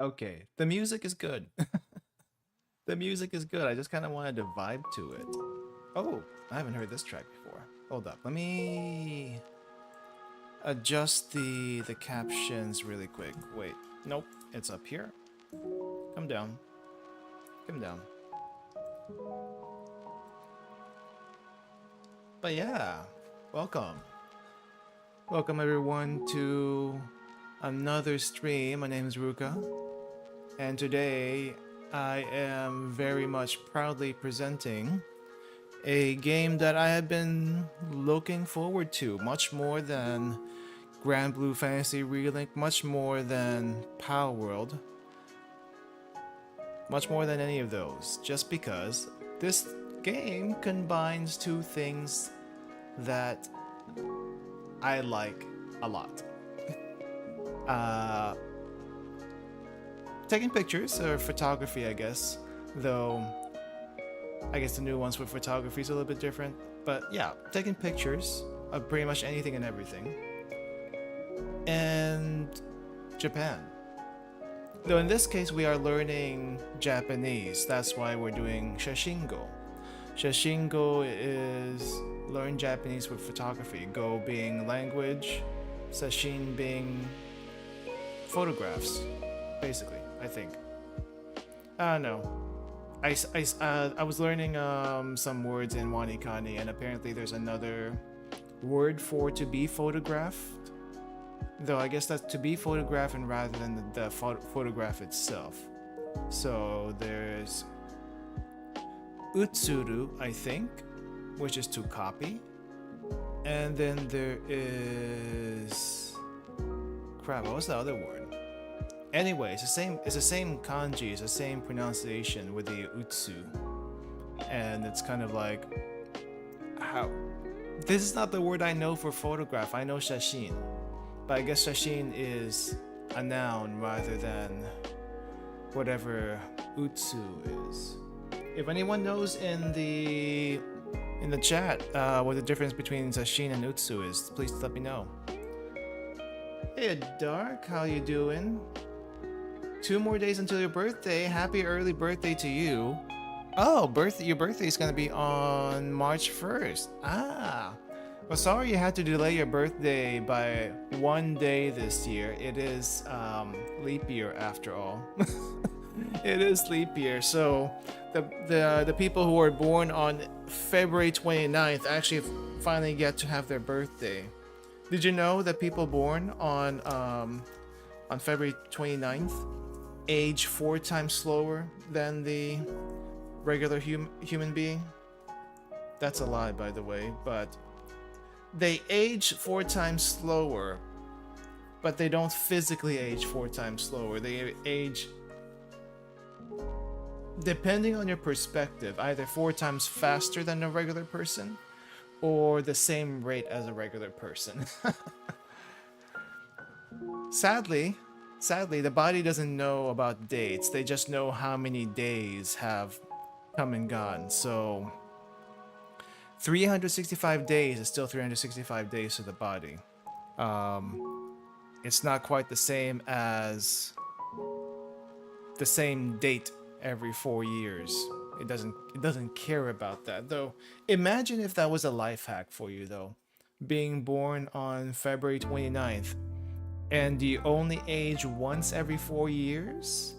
Okay, the music is good. The music is good. I just kind of wanted to vibe to it. Oh, I haven't heard this track before. Hold up, let me adjust the captions really quick. Wait, nope, it's up here. Come down. Come down. But yeah, welcome. Welcome everyone to another stream. My name is Ruka, and today I am very much proudly presenting a game that I have been looking forward to much more than Grand Blue Fantasy Relink, much more than Power World, much more than any of those, just because this game combines two things that I like a lot. Taking pictures, or photography, I guess, though I guess the new ones with photography is a little bit different. But yeah, taking pictures of pretty much anything and everything. And Japan. Though in this case we are learning Japanese, that's why we're doing Shashingo. Shashingo is learn Japanese with photography. Go being language, Sashin being photographs, basically, I think. I don't know. I was learning some words in Wanikani, and apparently there's another word for to be photographed. Though I guess that's to be photographed and rather than the photograph itself. So there's utsuru, I think, which is to copy. And then there is... crap, what was the other word? Anyway, it's the same kanji, it's the same pronunciation with the utsu. And it's kind of like, how? This is not the word I know for photograph. I know shashin. But I guess shashin is a noun rather than whatever utsu is. If anyone knows in the chat what the difference between sashin and utsu is, please let me know. Hey Dark, how you doing? 2 more days until your birthday. Happy early birthday to you. Oh, your birthday is gonna be on March 1st. Ah. Well, sorry you had to delay your birthday by 1 day this year. It is leap year after all. It is leap year, so the people who were born on February 29th actually finally get to have their birthday. Did you know that people born on February 29th age 4 times slower than the regular human being? That's a lie, by the way, but they age 4 times slower but they don't physically age 4 times slower. They age, depending on your perspective, either 4 times faster than a regular person or the same rate as a regular person. Sadly, the body doesn't know about dates. They just know how many days have come and gone. So 365 days is still 365 days to the body. It's not quite the same as the same date every 4 years. It doesn't care about that, though. Imagine if that was a life hack for you, though. Being born on February 29th and you only age once every 4 years?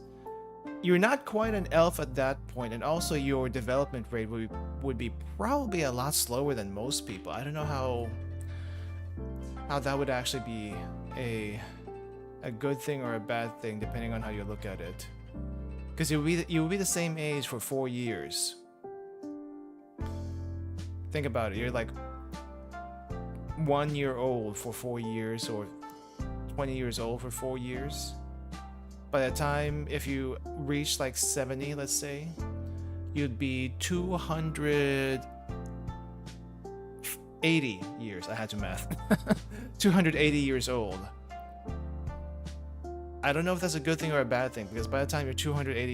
You're not quite an elf at that point, and also your development rate would be probably a lot slower than most people. I don't know how that would actually be a good thing or a bad thing, depending on how you look at it. Because you will be the same age for 4 years. Think about it. You're like 1 year old for 4 years, or 20 years old for 4 years. By the time, if you reach like 70, let's say, you'd be 280 years. I had to math. 280 years old. I don't know if that's a good thing or a bad thing, because by the time you're 280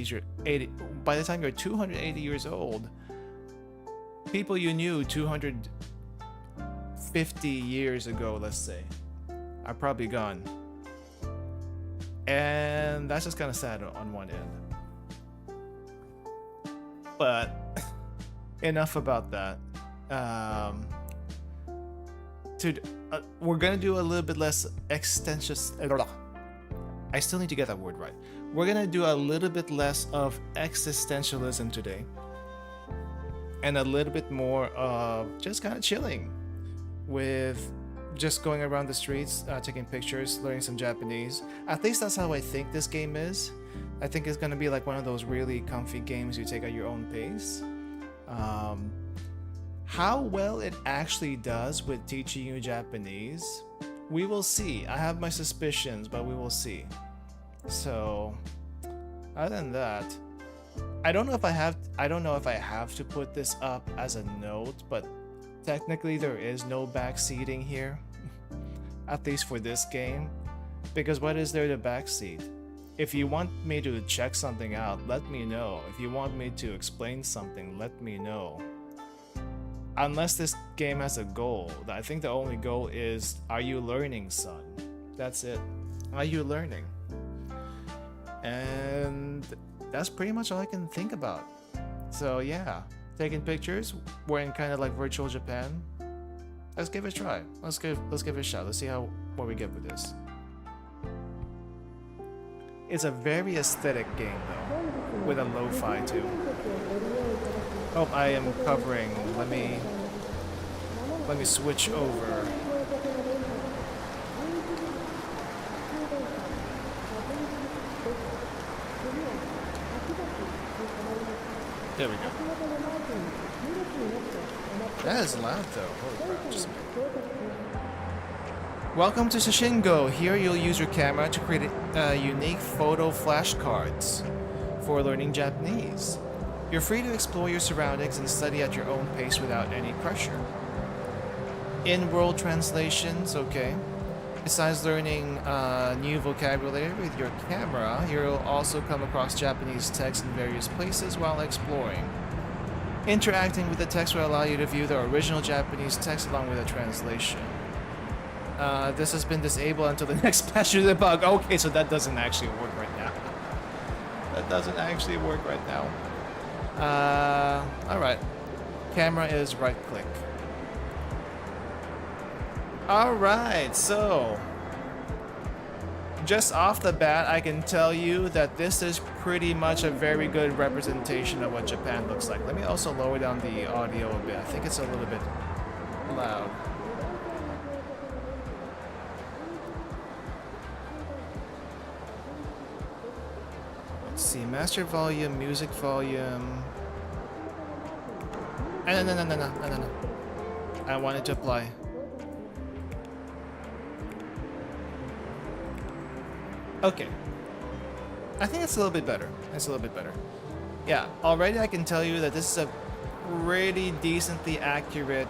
years old, people you knew 250 years ago, let's say, are probably gone. And that's just kind of sad on one end. But enough about that. We're gonna do a little bit less extensious. I still need to get that word right. We're gonna do a little bit less of existentialism today, and a little bit more of just kind of chilling, with just going around the streets, taking pictures, learning some Japanese. At least that's how I think this game is. I think it's gonna be like one of those really comfy games you take at your own pace. How well it actually does with teaching you Japanese, we will see. I have my suspicions, but we will see. So, other than that, I don't know if I have to put this up as a note, but technically there is no backseating here, at least for this game, because what is there to backseat? If you want me to check something out, let me know. If you want me to explain something, let me know. Unless this game has a goal. I think the only goal is, are you learning, son? That's it. Are you learning? And that's pretty much all I can think about. So yeah, taking pictures, we're in kind of like virtual Japan. Let's give it a try. Let's give it a shot. Let's see what we get with this. It's a very aesthetic game though, with a lo-fi too. Oh, I am covering. Let me switch over. There we go. That is loud though. Holy crap, just a minute. Welcome to Shashingo. Here you'll use your camera to create unique photo flashcards for learning Japanese. You're free to explore your surroundings and study at your own pace without any pressure. In-world translations, okay. Besides learning new vocabulary with your camera, you'll also come across Japanese text in various places while exploring. Interacting with the text will allow you to view the original Japanese text along with a translation. This has been disabled until the next patch of the bug. Okay, so that doesn't actually work right now. That doesn't actually work right now. Alright. Camera is right click. Alright, so just off the bat, I can tell you that this is pretty much a very good representation of what Japan looks like. Let me also lower down the audio a bit. I think it's a little bit loud. Let's see, master volume, music volume. No. I wanted to apply. Okay. I think it's a little bit better. It's a little bit better. Yeah, already I can tell you that this is a pretty decently accurate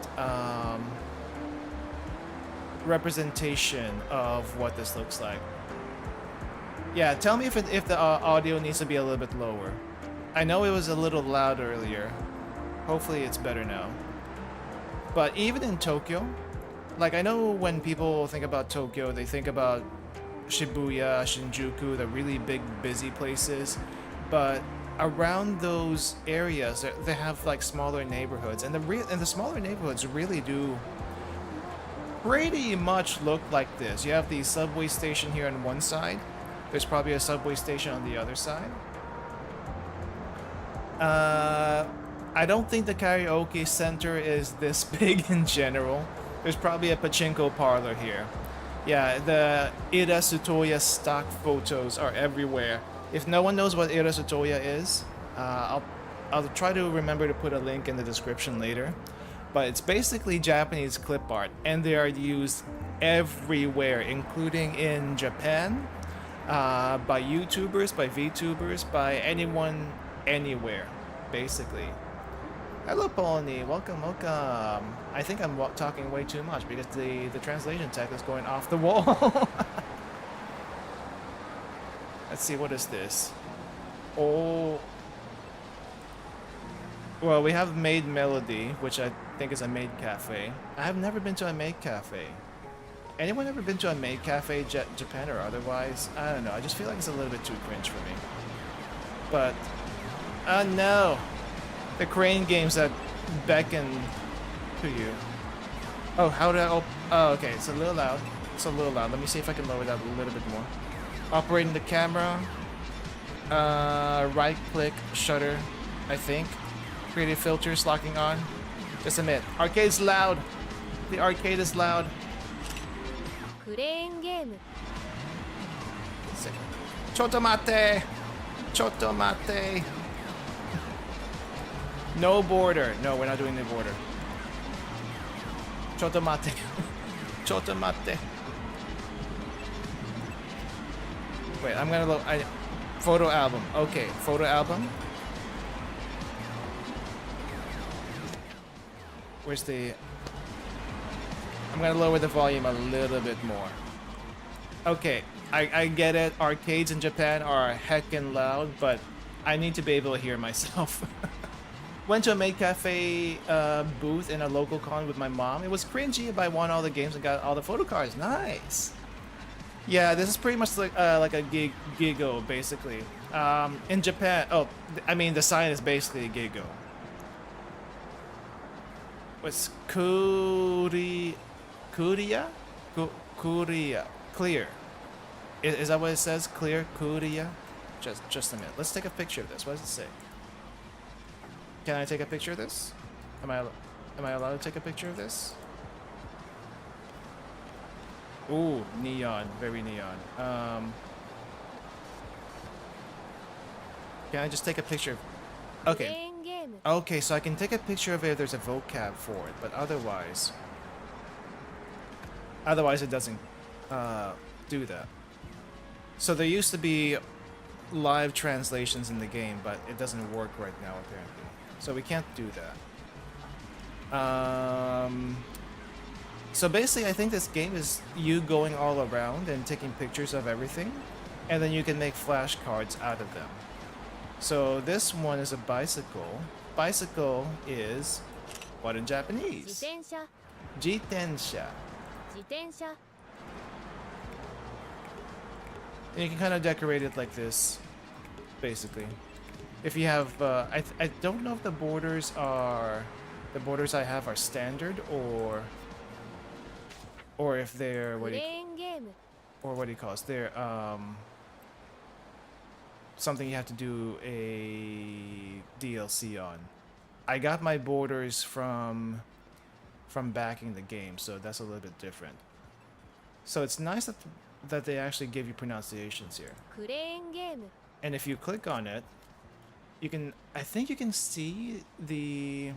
representation of what this looks like. Yeah, tell me if the audio needs to be a little bit lower. I know it was a little loud earlier. Hopefully it's better now. But even in Tokyo, like I know when people think about Tokyo, they think about Shibuya, Shinjuku, the really big busy places, but around those areas they have like smaller neighborhoods, and the smaller neighborhoods really do pretty much look like this. You have the subway station here on one side. There's probably a subway station on the other side. I don't think the karaoke center is this big in general. There's probably a pachinko parlor here. Yeah, the Ira Sutoya stock photos are everywhere. If no one knows what Ira Sutoya is, I'll try to remember to put a link in the description later. But it's basically Japanese clip art, and they are used everywhere, including in Japan, by YouTubers, by VTubers, by anyone, anywhere, basically. Hello, Pony. Welcome, welcome. I think I'm talking way too much because the translation tech is going off the wall. Let's see, what is this? Oh. Well, we have Maid Melody, which I think is a maid cafe. I have never been to a maid cafe. Anyone ever been to a maid cafe, Japan or otherwise? I don't know. I just feel like it's a little bit too cringe for me. But, no. The crane games that beckon to you. Oh, how do I oh, okay, it's a little loud. It's a little loud. Let me see if I can lower that a little bit more. Operating the camera. Right click, shutter, I think. Creative filters locking on. Just a minute. Arcade's loud. The arcade is loud. Crane game. Chotomate! Chotomate! No border. No, we're not doing the border. Chotomate. Chotomate. Wait, I'm gonna look. Photo album. Okay, photo album. Where's the... I'm gonna lower the volume a little bit more. Okay, I get it. Arcades in Japan are heckin' loud, but I need to be able to hear myself. Went to a maid cafe booth in a local con with my mom. It was cringy, but I won all the games and got all the photo cards. Nice. Yeah, this is pretty much like a gigo, basically. In Japan, oh, I mean the sign is basically a gigo. What's Korea? Korea. Clear. Is that what it says? Clear? Korea? Just a minute. Let's take a picture of this. What does it say? Can I take a picture of this? Am I allowed to take a picture of this? Ooh, neon. Very neon. Can I just take a picture of... Okay. Okay, so I can take a picture of it if there's a vocab for it, but otherwise it doesn't do that. So there used to be live translations in the game, but it doesn't work right now apparently. So we can't do that. So basically I think this game is you going all around and taking pictures of everything, and then you can make flashcards out of them. So this one is a bicycle. Bicycle is what in Japanese? Jitensha. Jitensha. And you can kind of decorate it like this, basically. If you have, I don't know if the borders I have are standard or if they're what do you call it? They're something you have to do a DLC on. I got my borders from backing the game, so that's a little bit different. So it's nice that they actually give you pronunciations here. And if you click on it, I think you can see the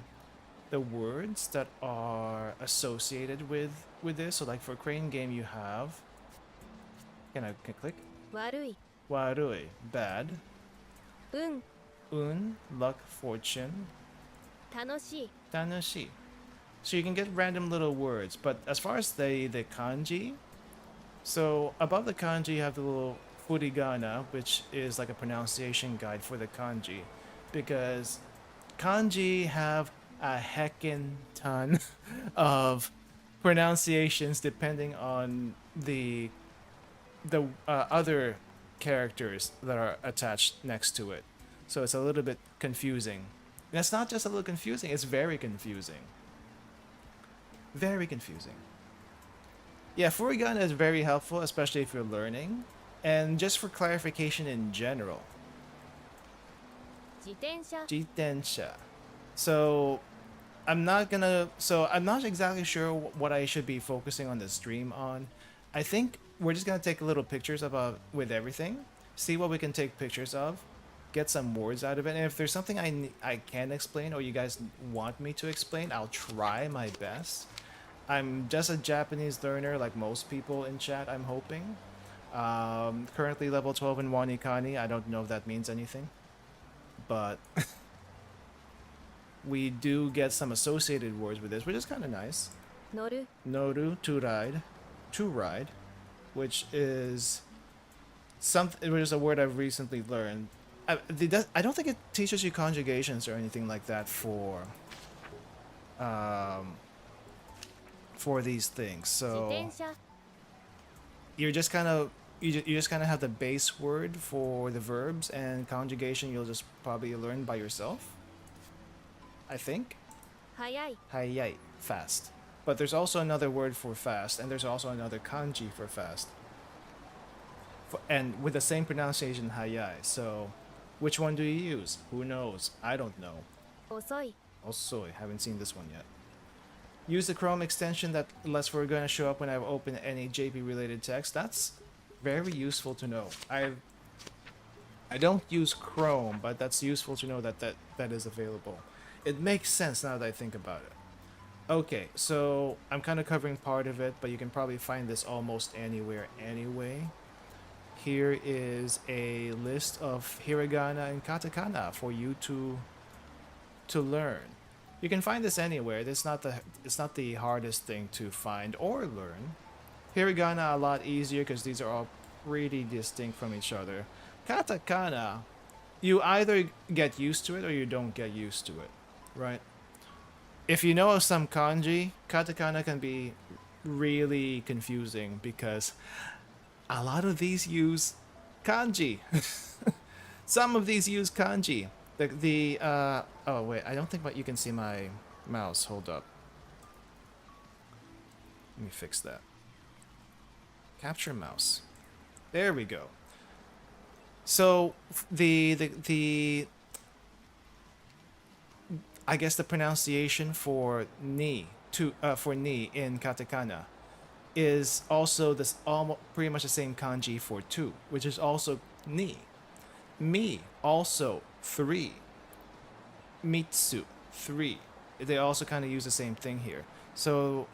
words that are associated with this. So like for crane game you have, can I click? 悪い warui, bad, 運 un, luck, fortune, 楽しい tanoshi. So you can get random little words, but as far as the kanji, so above the kanji you have the little furigana, which is like a pronunciation guide for the kanji, because kanji have a heckin' ton of pronunciations depending on the other characters that are attached next to it. So it's a little bit confusing. And it's not just a little confusing, it's very confusing. Very confusing. Yeah, furigana is very helpful, especially if you're learning. And just for clarification in general, 自転車 jitensha. So I'm not exactly sure what I should be focusing on the stream on. I think we're just gonna take little pictures about with everything, see what we can take pictures of, get some words out of it, and if there's something I can explain or you guys want me to explain, I'll try my best. I'm just a Japanese learner like most people in chat, I'm hoping. Currently level 12 in Wanikani. I don't know if that means anything, but we do get some associated words with this, which is kind of nice. 乗る Noru, to ride, which is a word I've recently learned. I don't think it teaches you conjugations or anything like that for these things. 自 So 転車 you're just kind of you just kind of have the base word for the verbs, and conjugation you'll just probably learn by yourself, I think. 速い Hayai, fast. But there's also another word for fast, and there's also another kanji for fast. And with the same pronunciation, hayai. So, which one do you use? Who knows? I don't know. 遅い Also, I haven't seen this one yet. Use the Chrome extension that lets we're going to show up when I open any JP related text. That's very useful to know. I don't use Chrome, but that's useful to know that is available. It makes sense now that I think about it. Okay, so I'm kind of covering part of it, but you can probably find this almost anywhere anyway. Here is a list of hiragana and katakana for you to learn. You can find this anywhere. It's not the hardest thing to find or learn. Hiragana a lot easier because these are all pretty distinct from each other. Katakana, you either get used to it or you don't get used to it, right? If you know some kanji, katakana can be really confusing because a lot of these use kanji. Some of these use kanji. Oh wait, I don't think you can see my mouse. Hold up. Let me fix that. Capture mouse. There we go. So I guess the pronunciation for ni in katakana is also this almost pretty much the same kanji for two, which is also ni. Mi also 3. Mitsu 3. They also kind of use the same thing here. So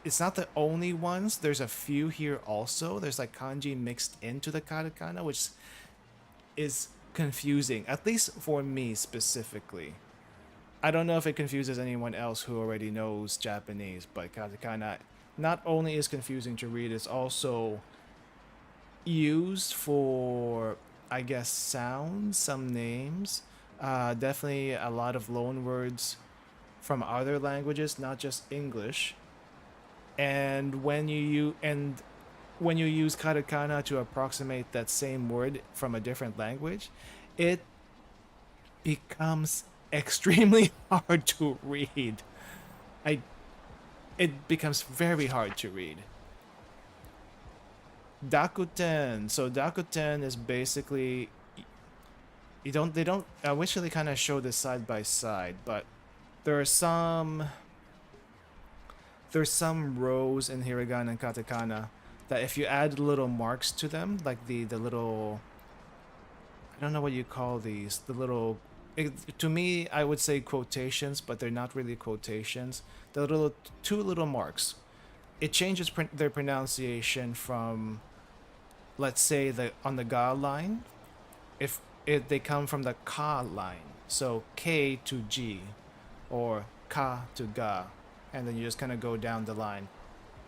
it's not the only ones. There's a few here also. There's like kanji mixed into the katakana, which is confusing, at least for me specifically. I don't know if it confuses anyone else who already knows Japanese, but katakana not only is confusing to read, it's also used for, I guess, sounds, some names. Definitely a lot of loan words from other languages, not just English. And when you use katakana to approximate that same word from a different language, it becomes extremely hard to read. It becomes very hard to read. Dakuten. So Dakuten is basically they don't I wish they kind of show this side by side, but there's some rows in hiragana and katakana that if you add little marks to them, like the little, I don't know what you call these, the little, to me I would say quotations, but they're not really quotations. The two little marks, it changes their pronunciation from let's say on the ga line, if they come from the ka line, so k to g, or ka to ga, and then you just kind of go down the line,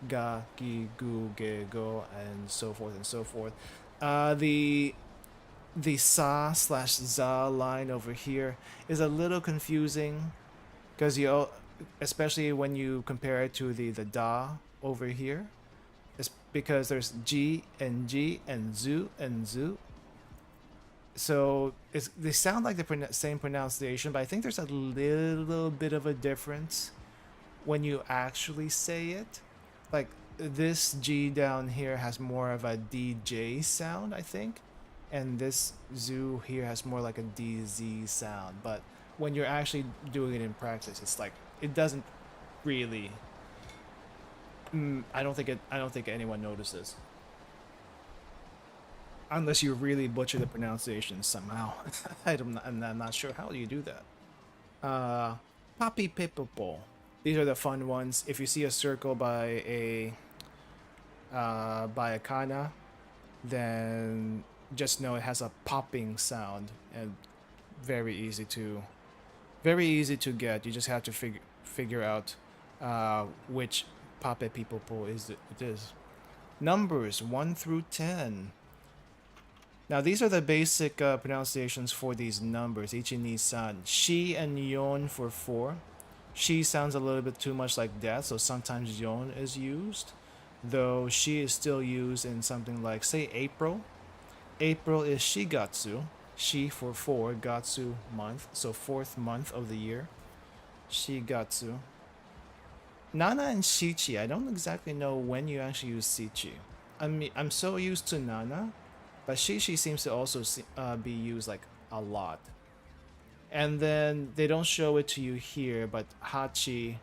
ga, gi, gu, ge, go, and so forth and so forth. The sa slash za line over here is a little confusing because especially when you compare it to the da over here, it's because there's g and zu and zu. So they sound like the same pronunciation, but I think there's a little bit of a difference when you actually say it. Like this G down here has more of a DJ sound, I think, and this zoo here has more like a DZ sound. But when you're actually doing it in practice, it's like it doesn't really. I don't think anyone notices, unless you really butcher the pronunciation somehow. I'm not sure how do you do that. Papi Pipopo. These are the fun ones. If you see a circle by a kana, then just know it has a popping sound and very easy to get. You just have to figure out which pape pipopo it is. Numbers 1 through 10. Now these are the basic pronunciations for these numbers. Ichi, ni, san. Shi and yon for 4. She sounds a little bit too much like death, so sometimes yon is used. Though she is still used in something like, say, April. April is shigatsu. Shi for 4, gatsu month, so 4th month of the year. Shigatsu. Nana and shichi, I don't exactly know when you actually use shichi. I'm so used to nana, but shichi seems to also be used like a lot. And then they don't show it to you here, but hachi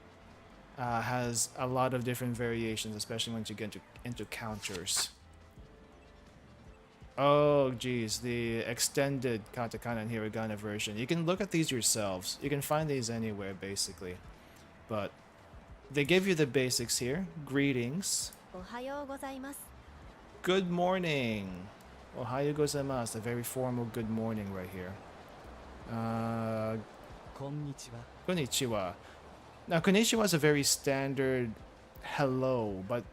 has a lot of different variations, especially once you get into counters. Oh, geez, the extended katakana and hiragana version. You can look at these yourselves. You can find these anywhere, basically. But they give you the basics here. Greetings. Good morning. Ohayo gozaimasu. A very formal good morning right here. Konnichiwa. Now, konnichiwa is a very standard hello, but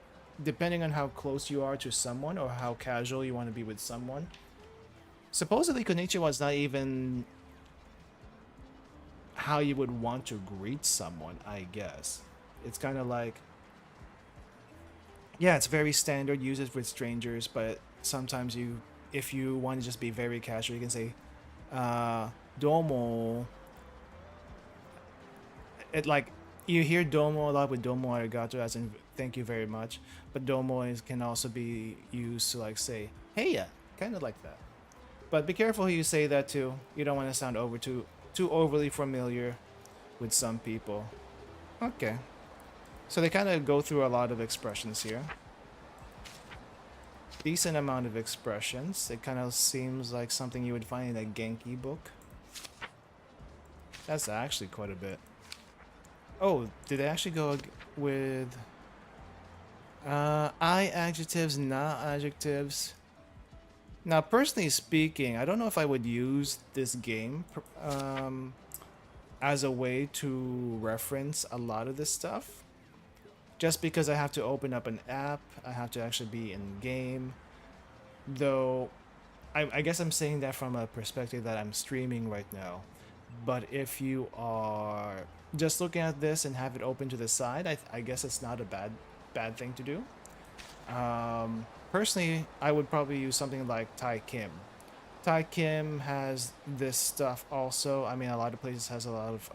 depending on how close you are to someone or how casual you want to be with someone, supposedly konnichiwa is not even how you would want to greet someone, I guess. It's kind of like, yeah, it's very standard, use it with strangers, but sometimes if you want to just be very casual, you can say, domo. It like, you hear domo a lot with domo arigato, as in thank you very much, but domo can also be used to like say, hey ya, kind of like that. But be careful who you say that to. You don't want to sound too overly familiar with some people. Okay. So they kind of go through a lot of expressions here. Decent amount of expressions. It kind of seems like something you would find in a Genki book. That's actually quite a bit. Oh, did they actually go with I adjectives, na adjectives? Now, personally speaking, I don't know if I would use this game as a way to reference a lot of this stuff. Just because I have to open up an app, I have to actually be in game. Though, I guess I'm saying that from a perspective that I'm streaming right now. But if you are just looking at this and have it open to the side, I guess it's not a bad thing to do. Personally, I would probably use something like Tai Kim. Tai Kim has this stuff also. I mean, a lot of places has a lot of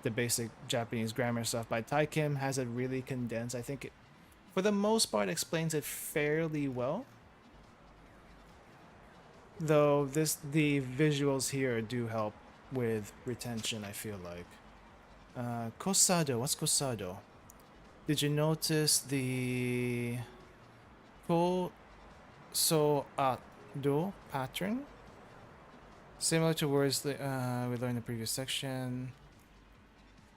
the basic Japanese grammar stuff, but Tai Kim has it really condensed. I think it, for the most part, explains it fairly well. Though the visuals here do help with retention, I feel like. Kosado, what's Kosado? Did you notice the kosoado pattern? Similar to words that we learned in the previous section.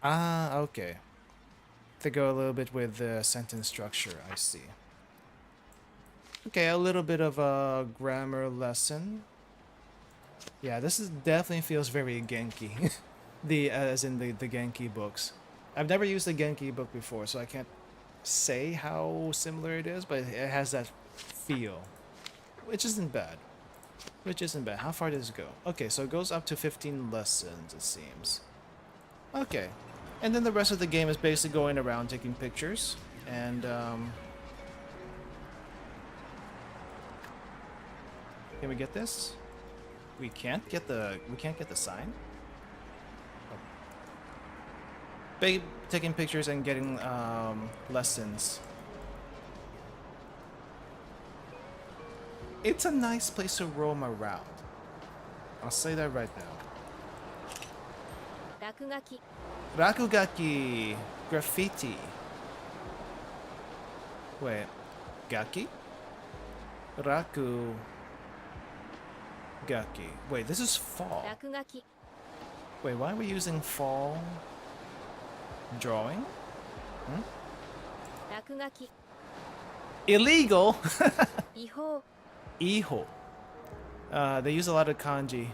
Ah, okay. They go a little bit with the sentence structure, I see. Okay, a little bit of a grammar lesson. Yeah, this is definitely feels very Genki. As in the Genki books. I've never used the Genki book before, so I can't say how similar it is, but it has that feel. Which isn't bad. Which isn't bad. How far does it go? Okay, so it goes up to 15 lessons, it seems. Okay. And then the rest of the game is basically going around taking pictures. And, can we get this? We can't get the sign? Oh. Taking pictures and getting, lessons. It's a nice place to roam around. I'll say that right now. Rakugaki. Rakugaki. Graffiti. Wait. Gaki? Raku. Gaki. Wait, this is fall. Rakugaki. Wait, why are we using fall drawing? Hmm? Rakugaki. Illegal! Ihou. Iho. They use a lot of kanji.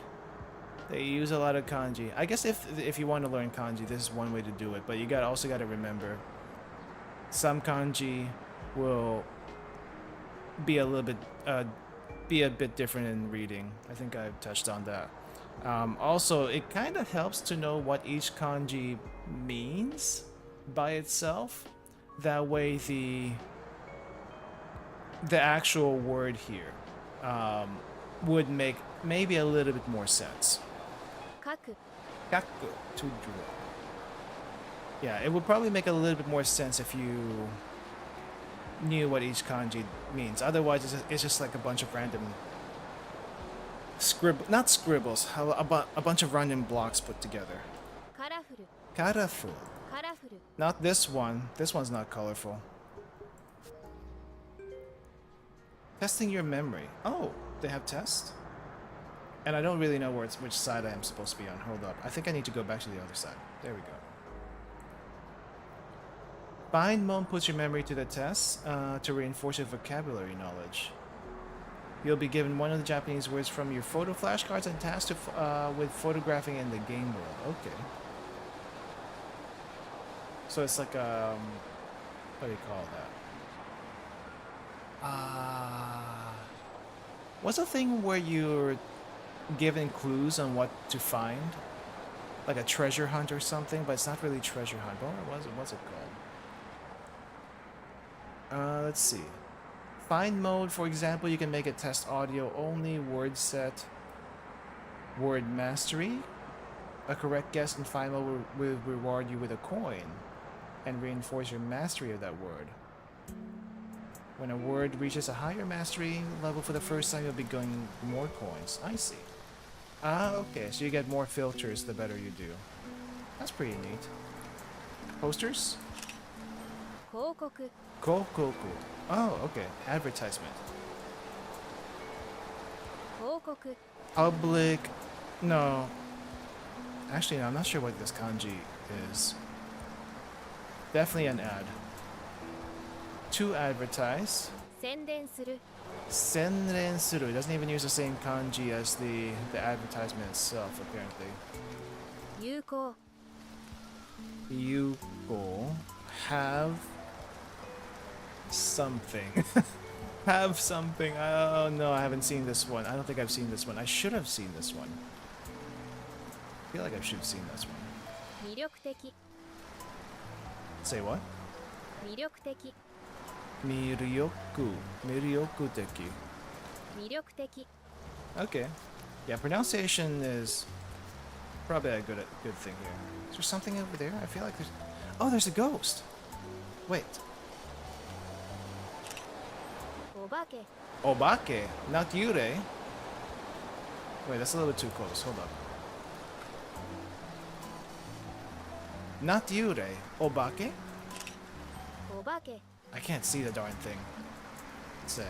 They use a lot of kanji. I guess if you want to learn kanji, this is one way to do it. But you also gotta remember, some kanji will be a little bit different in reading. I think I've touched on that. Also, it kind of helps to know what each kanji means by itself. That way, the actual word here would make maybe a little bit more sense. Kaku. Kaku, to draw. Yeah, it would probably make a little bit more sense if you knew what each kanji means. Otherwise, it's just like a bunch of random not scribbles, a bunch of random blocks put together. Colorful. Colorful. Colorful. Not this one. This one's not colorful. Testing your memory. Oh, they have tests? And I don't really know which side I am supposed to be on. Hold up. I think I need to go back to the other side. There we go. Bind mode puts your memory to the test to reinforce your vocabulary knowledge. You'll be given one of the Japanese words from your photo flashcards and tasked with photographing in the game world. Okay. So it's like, what do you call that? What's the thing where you're given clues on what to find? Like a treasure hunt or something, but it's not really treasure hunt. What's it called? Let's see. Find mode, for example, you can make it test audio only, word set, word mastery. A correct guess in find mode will reward you with a coin and reinforce your mastery of that word. When a word reaches a higher mastery level for the first time, you'll be getting more coins. I see. Okay, so you get more filters the better you do. That's pretty neat. Posters? Kokoku. Kokoku. Oh, okay. Advertisement. Kokoku. Public. No. Actually, no, I'm not sure what this kanji is. Definitely an ad. To advertise. Senden suru. Senren suru. It doesn't even use the same kanji as the advertisement itself, apparently. Yuko. Yuko. Have something. Have something. Oh no, I haven't seen this one. I don't think I've seen this one. I should have seen this one. I feel like I should have seen this one. 魅力的. Say what? 魅力的. Miryoku. Miryoku teki. 魅力的. Okay. Yeah, pronunciation is probably a good thing here. Is there something over there? I feel like there's... Oh, there's a ghost. Wait. Obake. Obake, not Yurei. Wait, that's a little bit too close. Hold up. Not Yurei. Obake? Obake. I can't see the darn thing. Sick.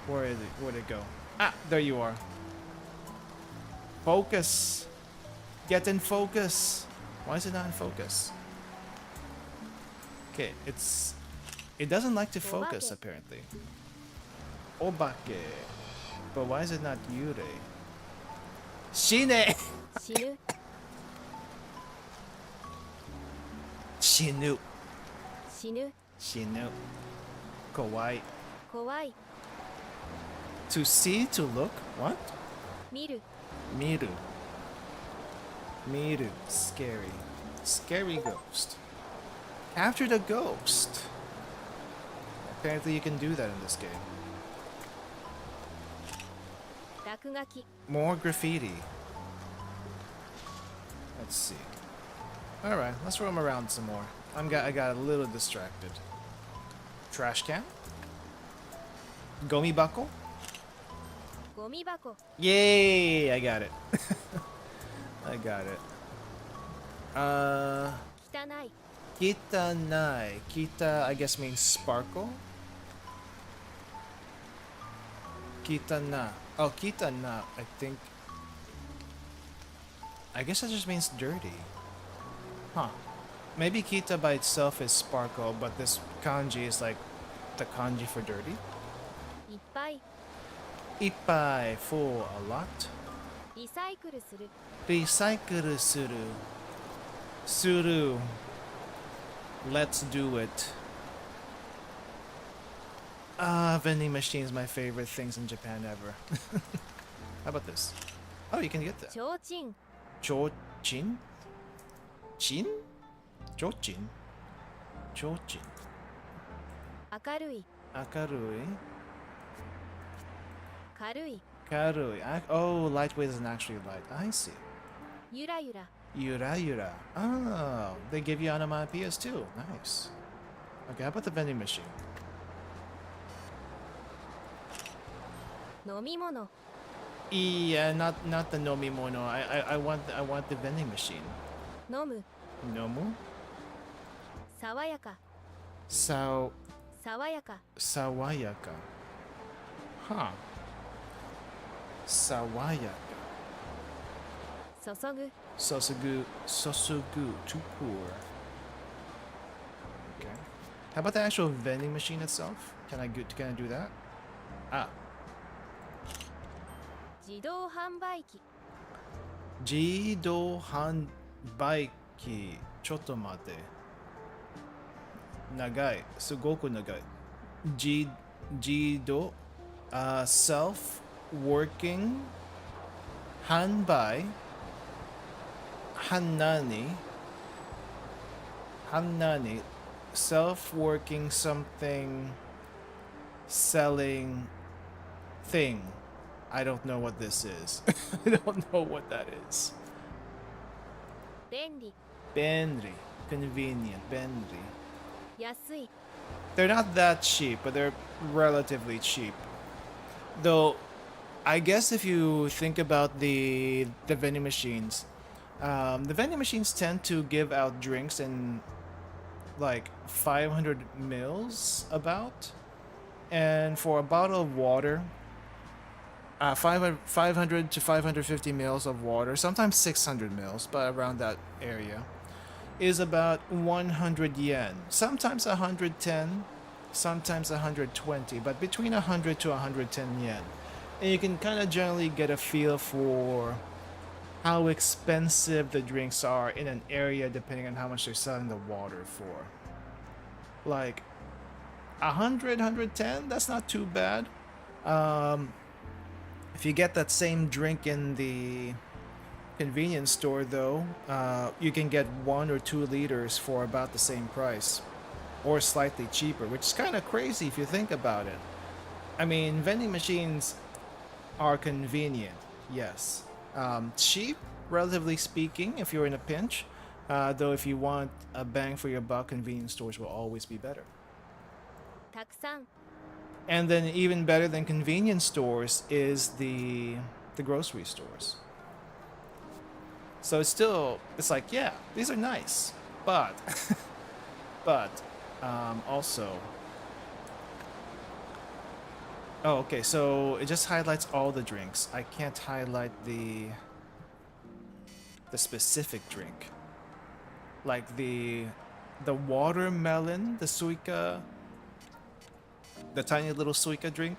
Where is it? Where'd it go? Ah, there you are. Focus. Get in focus. Why is it not in focus? Okay, it's It doesn't like to focus, apparently. Obake. But why is it not Yurei? Shine! 死ぬ Shinu. 死ぬ Shinu. Kawaii. 怖い To see, to look? What? 見る Miru. Miru. Scary. Scary ghost. Capture the ghost. Apparently you can do that in this game. 落書き More graffiti. Let's see. Alright, let's roam around some more. I got a little distracted. Trash can? Gomi bako? ゴミ箱 Yay! I got it. I got it. 汚い Kitanai. Kita, I guess, means sparkle. Kitana. Oh, kitana, I think. I guess that just means dirty. Huh. Maybe kita by itself is sparkle, but this kanji is like the kanji for dirty. いっぱい Ippai, full, a lot. リサイクルする Recycle suru. Suru. Let's do it. Vending machines, my favorite things in Japan ever. How about this? Oh, you can get that. ちょうちん Joechin? Chin? Joechin? Joechin. 明るい Akarui. 軽い Karui. Oh, lightweight isn't actually light. I see. ゆらゆら Yura Yura. Oh, they give you onomatopoeias too. Nice. Okay, how about the vending machine? 飲み物 Yeah, not the nomimono. I want the vending machine. 飲む Nomu? 爽やか Sao 爽やか Sawayaka. Huh. Sawayaka. 注ぐ Sosugu, to pour. Okay. How about the actual vending machine itself? Can I do that? Ah. 自動販売機 Jido hanbaiki. Choto mate. Nagai. Sugoku nagai. Jido. Self-working. Hanbai. Hanani. Hanani. Self-working something. Selling. Thing. I don't know what this is. I don't know what that is. 便利 Benri. Convenient. Benri. 安い They're not that cheap, but they're relatively cheap. Though, I guess if you think about the vending machines, the vending machines tend to give out drinks in like 500 mils about. And for a bottle of water, 500 to 550 mils of water, sometimes 600 mils, but around that area, is about 100 yen. Sometimes 110, sometimes 120, but between 100 to 110 yen. And you can kind of generally get a feel for how expensive the drinks are in an area depending on how much they're selling the water for. Like 100, 110, that's not too bad. If you get that same drink in the convenience store, though, you can get 1 or 2 liters for about the same price, or slightly cheaper, which is kind of crazy if you think about it. I mean, vending machines are convenient, yes. Cheap, relatively speaking, if you're in a pinch. Though if you want a bang for your buck, convenience stores will always be better. たくさん And then even better than convenience stores is the grocery stores. So it's like, yeah, these are nice, but also, oh, okay, so it just highlights all the drinks. I can't highlight the specific drink, like the watermelon, the suika The tiny little suika drink.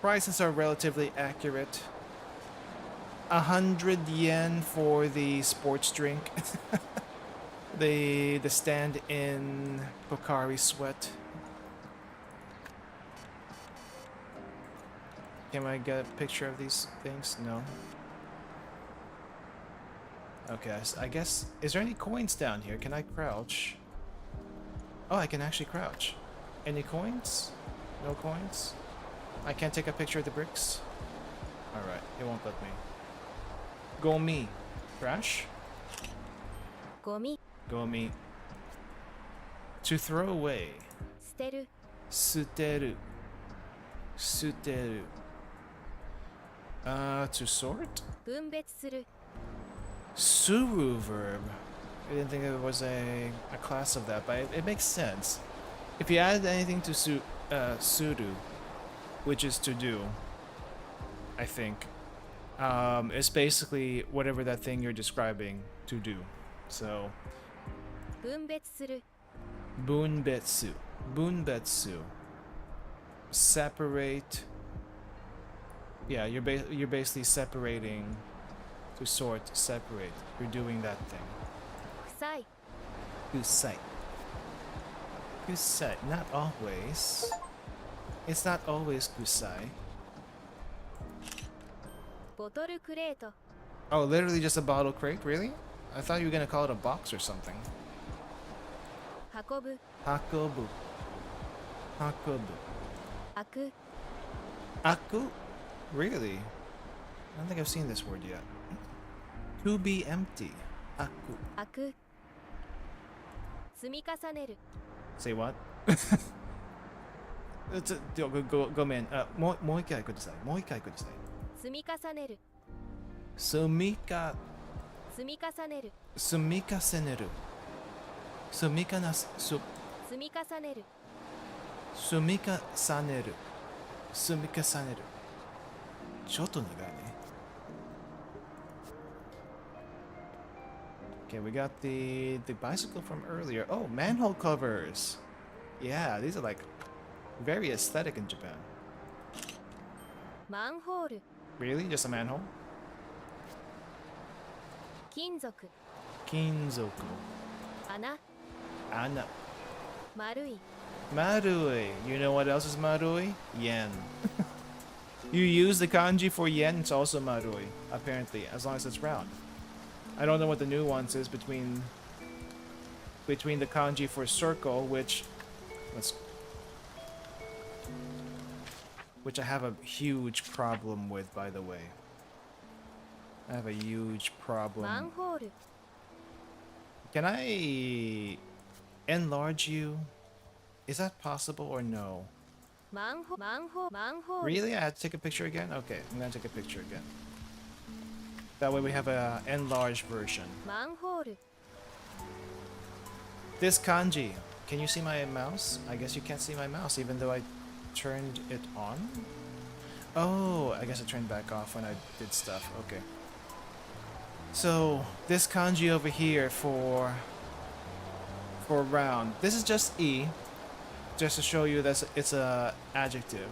Prices are relatively accurate. 100 yen for the sports drink. The stand in Pocari Sweat. Can I get a picture of these things? No. Okay, I guess... Is there any coins down here? Can I crouch? Oh, I can actually crouch. Any coins? No coins? I can't take a picture of the bricks? Alright, it won't let me. Gomi. Crash? ゴミ Gomi. To throw away. 捨てる Suteru. Suteru. To sort? 分別する Suru verb. I didn't think it was a class of that, but it makes sense. If you add anything to suru, which is to do, I think, it's basically whatever that thing you're describing to do. So, 分別する bunbetsu. Bunbetsu. Separate. Yeah, you're basically separating. To sort, separate. You're doing that thing. 臭い Kusai. Kusai. Not always. It's not always kusai. ボトルクレート Oh, literally just a bottle crate? Really? I thought you were gonna call it a box or something. 運ぶ Hakobu. Hakobu. 開く Aku? Really? I don't think I've seen this word yet. To be empty. Aku. 開く積み重ねる Say what? Go man. もう一回ください。もう一回ください。積み重ねる Sumika. 積み重ねる Sumikaseneru. Sumikanas. 積み重ねる Sumikasaneru. Sumikasaneru. ちょっと苦いね。Okay, we got the bicycle from earlier. Oh, manhole covers. Yeah, these are like very aesthetic in Japan. マンホール Really? Just a manhole? 金属 Kinzoku. 穴 Ana. 丸い Marui. You know what else is marui? Yen. You use the kanji for yen, it's also marui, apparently, as long as it's round. I don't know what the nuance is between the kanji for circle, which I have a huge problem with, by the way. I have a huge マン problem. ホール Can I enlarge you? Is that possible or no? マンホール Really? I had to take a picture again? Okay, I'm gonna take a picture again. That way we have a enlarged version. マンホール This kanji. Can you see my mouse? I guess you can't see my mouse even though I turned it on. Oh, I guess I turned back off when I did stuff. Okay. So, this kanji over here for round. This is just E, just to show you that it's a adjective.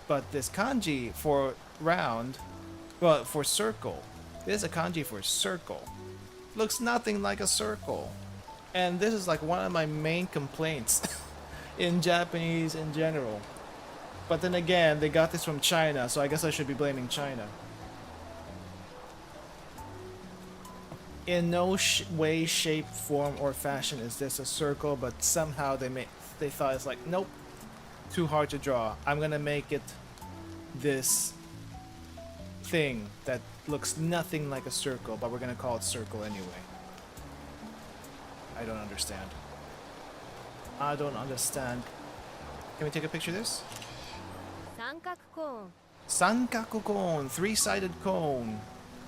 But this kanji for round, well, for circle. This is a kanji for circle. Looks nothing like a circle. And this is like one of my main complaints in Japanese in general. But then again, they got this from China, so I guess I should be blaming China. In no way, shape, form, or fashion is this a circle, but somehow they thought it's like, nope, too hard to draw. I'm gonna make it this thing that looks nothing like a circle, but we're gonna call it circle anyway. I don't understand. I don't understand. Can we take a picture of this? 三角コーン Sankaku cone, three-sided cone,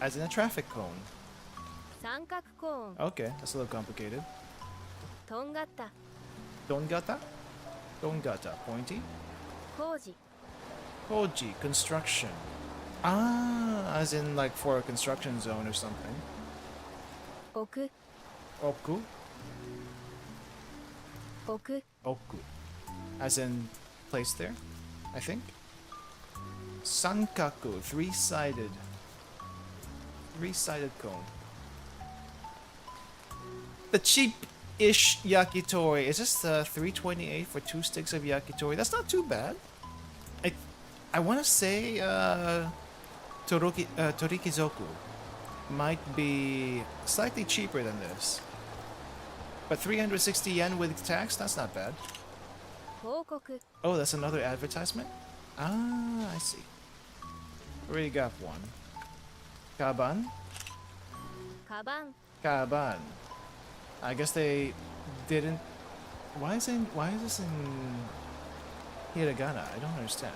as in a traffic cone. 三角コーン Okay, that's a little complicated. とんがった Dongata? Dongata, pointy. 工事 Koji, construction. Ah, as in like for a construction zone or something. 置く Oku? 置く Oku. As in placed there, I think. Sankaku, three-sided cone. The cheap-ish yakitori. Is this $3.28 for 2 sticks of yakitori? That's not too bad. I want to say Torikizoku might be slightly cheaper than this. But 360 yen with tax, that's not bad. 報告 Oh, that's another advertisement? Ah, I see. Already got one. Kaban? カバン Kaban. I guess they didn't... Why is this in hiragana? I don't understand.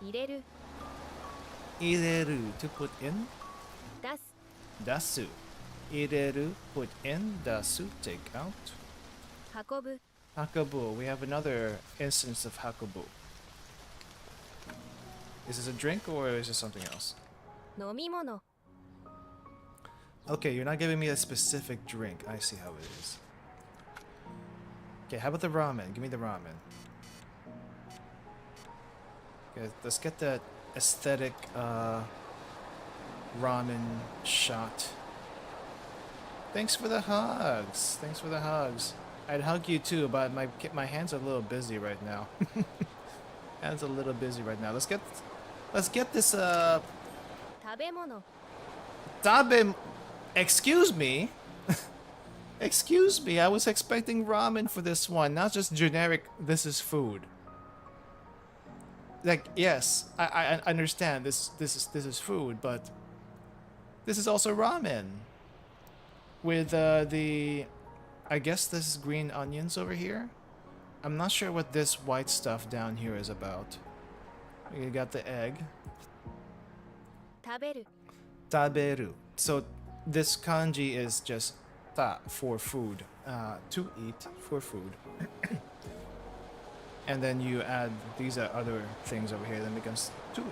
入れる Ireru, to put in. 出す Dasu. Ireru, put in. Dasu, take out. 運ぶ Hakubu. We have another instance of Hakubu. Is this a drink or is this something else? 飲み物 Okay, you're not giving me a specific drink. I see how it is. Okay, how about the ramen? Give me the ramen. Okay, let's get that aesthetic ramen shot. Thanks for the hugs. Thanks for the hugs. I'd hug you too, but my hands are a little busy right now. Hands a little busy right now. Let's get this 食べ物 tabe. Excuse me. Excuse me. I was expecting ramen for this one, not just generic. This is food. Like, yes, I understand this is food, but this is also ramen with the, I guess this is green onions over here. I'm not sure what this white stuff down here is about. You got the egg. 食べる Taberu. So this kanji is just ta for food, to eat for food. And then you add these other things over here, then becomes to eat.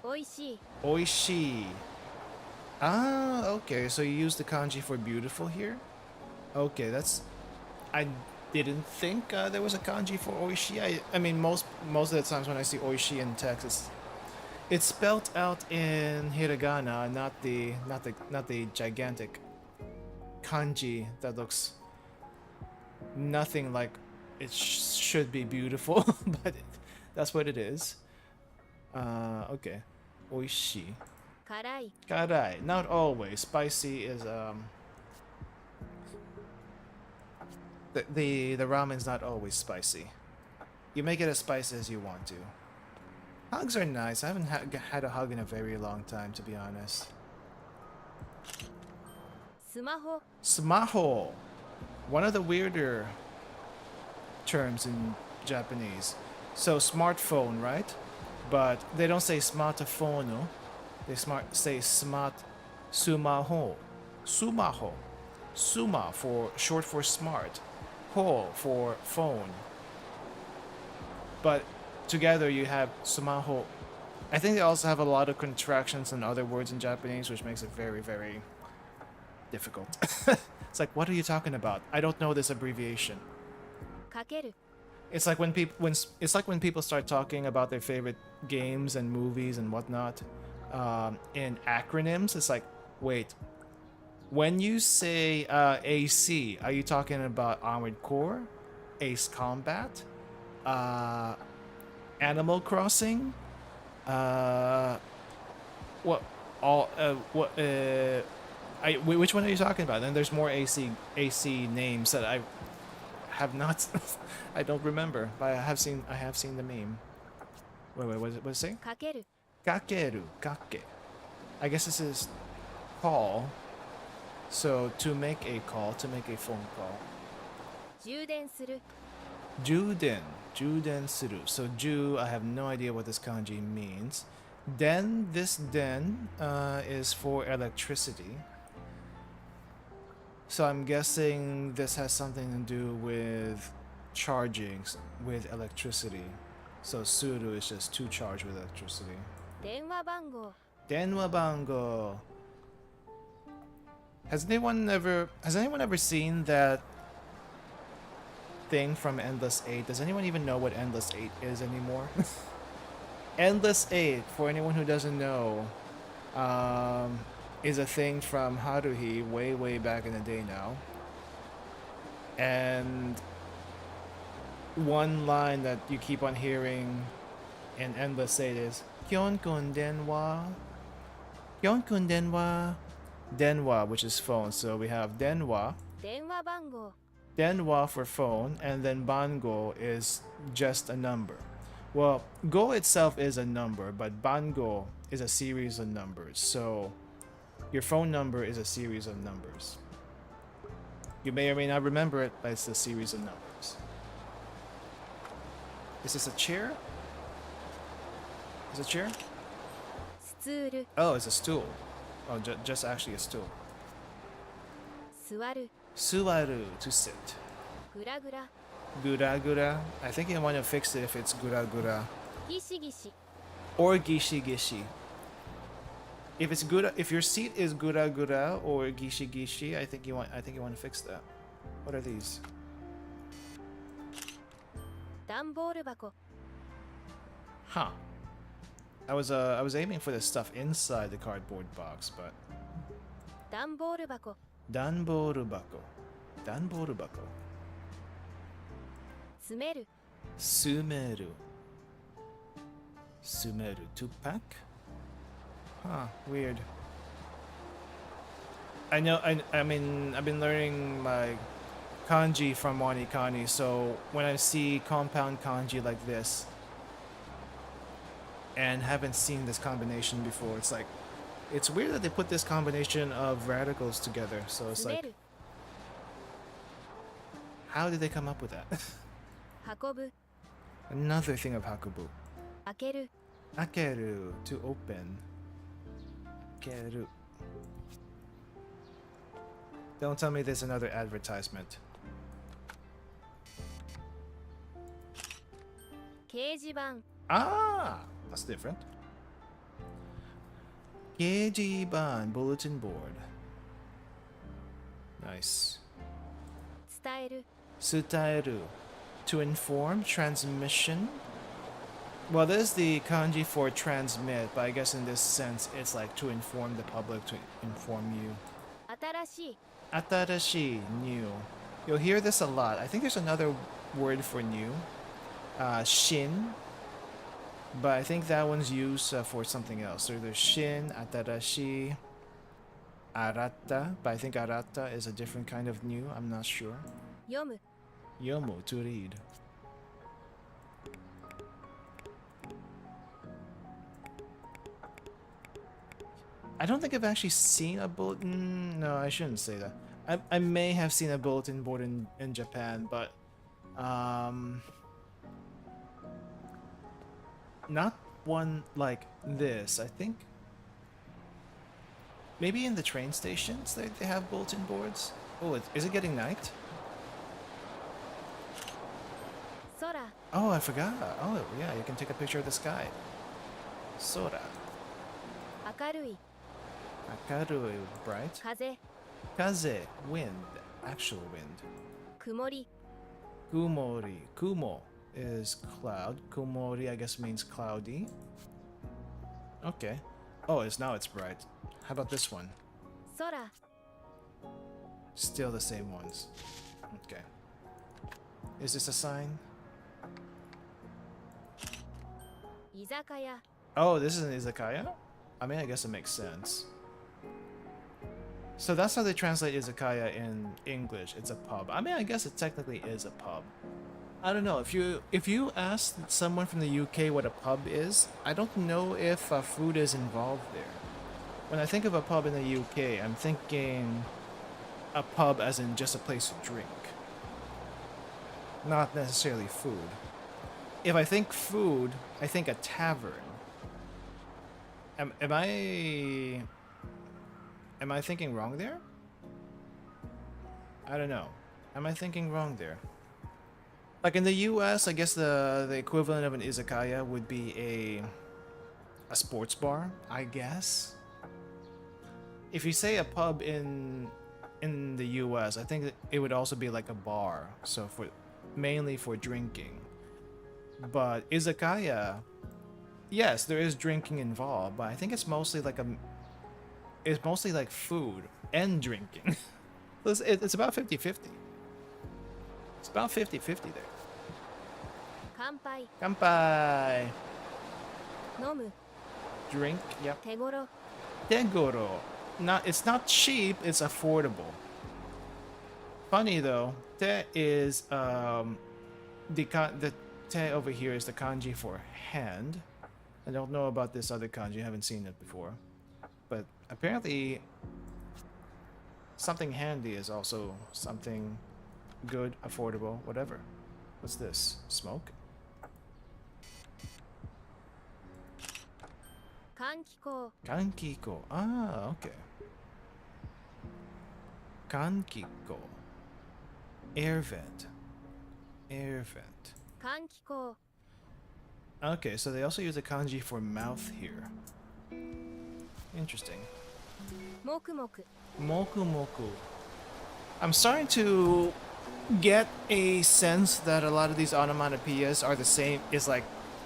おいしい Oishi. Ah, okay. So you use the kanji for beautiful here. Okay, that's. I didn't think there was a kanji for oishi. I mean, most of the times when I see oishi in text, it's spelled out in hiragana, not the gigantic kanji that looks nothing like it should be beautiful, but that's what it is. Okay. Oishi. 辛い Karai. Not always. Spicy is the ramen's not always spicy. You make it as spicy as you want to. Hugs are nice. I haven't had a hug in a very long time, to be honest. スマホ Smaho. One of the weirder terms in Japanese. So smartphone, right? But they don't say smartphone. They say smart sumaho. Sumaho. Suma for short for smart. Ho for phone. But together you have sumaho. I think they also have a lot of contractions and other words in Japanese, which makes it very, very difficult. It's like, what are you talking about? I don't know this abbreviation. かける It's like when people start talking about their favorite games and movies and whatnot in acronyms. It's like, wait, when you say AC, are you talking about Armored Core, Ace Combat, Animal Crossing? Which one are you talking about? And there's more AC names that I have not. I don't remember, but I have seen the meme. Wait, what does it say? かける Kakeru, kake. I guess this is call. So to make a call, to make a phone call. 充電する Juden suru. So ju, I have no idea what this kanji means. This den is for electricity. So I'm guessing this has something to do with charging with electricity. So suru is just to charge with electricity. 電話番号 Denwa bango. Has anyone ever seen that thing from Endless 8. Does anyone even know what Endless 8 is anymore? Endless 8, for anyone who doesn't know, is a thing from Haruhi way, way back in the day now. And one line that you keep on hearing in Endless 8 is Kyonkun Denwa. Kyonkun Denwa. Denwa, which is phone. So we have Denwa. 電話番号 Denwa for phone, and then Bango is just a number. Well, Go itself is a number, but Bango is a series of numbers. So your phone number is a series of numbers. You may or may not remember it, but it's a series of numbers. Is this a chair? Is it a chair? スツール Oh, it's a stool. Oh, just actually a stool. 座る Suwaru, to sit. グラグラ Gura gura. I think you want to fix it if it's gura gura. ギシギシ Or gishi gishi. If it's gura, if your seat is gura gura or gishi gishi, I think you want to fix that. What are these? 段ボール箱 Huh. I was aiming for the stuff inside the cardboard box, but 段ボール箱 danboru bako. Danboru bako. 詰める Sumeru. Sumeru to pack? Huh, weird. I know, I mean, I've been learning my kanji from Wanikani, so when I see compound kanji like this, and haven't seen this combination before, it's like, it's weird that they put this combination of radicals together, so it's 詰め like, る how did they come up with that? 運ぶ Another thing of hakubu. 開ける Akeru, to open. Akeru. Don't tell me there's another advertisement. 掲示板 Ah, that's different. Geijiban, bulletin board. Nice. 伝える Sutaeru, to inform, transmission. Well, there's the kanji for transmit, but I guess in this sense, it's like to inform the public, to inform you. 新しい Atarashi, new. You'll hear this a lot. I think there's another word for new. Shin. But I think that one's used for something else. So there's shin, atarashi, arata. But I think arata is a different kind of new. I'm not sure. 読む Yomu, to read. I don't think I've actually seen a bulletin. No, I shouldn't say that. I may have seen a bulletin board in Japan, but not one like this. I think maybe in the train stations they have bulletin boards. Oh, is it getting night? 空 Oh, I forgot. Oh, yeah, you can take a picture of the sky. Sora. 明るい Akaru, bright. 風 Kaze, wind. Actual wind. 曇り Kumori. Kumo is cloud. Kumori, I guess, means cloudy. Okay. Oh, now it's bright. How about this one? 空 Still the same ones. Okay. Is this a sign? 居酒屋 Oh, this is an izakaya? I mean, I guess it makes sense. So that's how they translate izakaya in English. It's a pub. I mean, I guess it technically is a pub. I don't know. If you ask someone from the UK what a pub is, I don't know if food is involved there. When I think of a pub in the UK, I'm thinking a pub as in just a place to drink, not necessarily food. If I think food, I think a tavern. Am I thinking wrong there? I don't know. Am I thinking wrong there? Like in the US, I guess the equivalent of an izakaya would be a sports bar, I guess. If you say a pub in the US, I think that it would also be like a bar. So mainly for drinking. But izakaya, yes, there is drinking involved, but I think it's mostly like food and drinking. It's about 50-50. It's about 50-50 there. 乾杯 Kanpai. 飲む Drink, yep. 手頃 Tegoro. It's not cheap, it's affordable. Funny though, te is the te over here is the kanji for hand. I don't know about this other kanji, I haven't seen it before. But apparently something handy is also something good, affordable, whatever. What's this? Smoke? 換気口 Kankiko. Ah, okay. Kankiko. Air vent. Air vent. 換気口 Okay, so they also use the kanji for mouth here. Interesting. もくもく Moku moku. I'm starting to get a sense that a lot of these onomatopoeias are the same, is like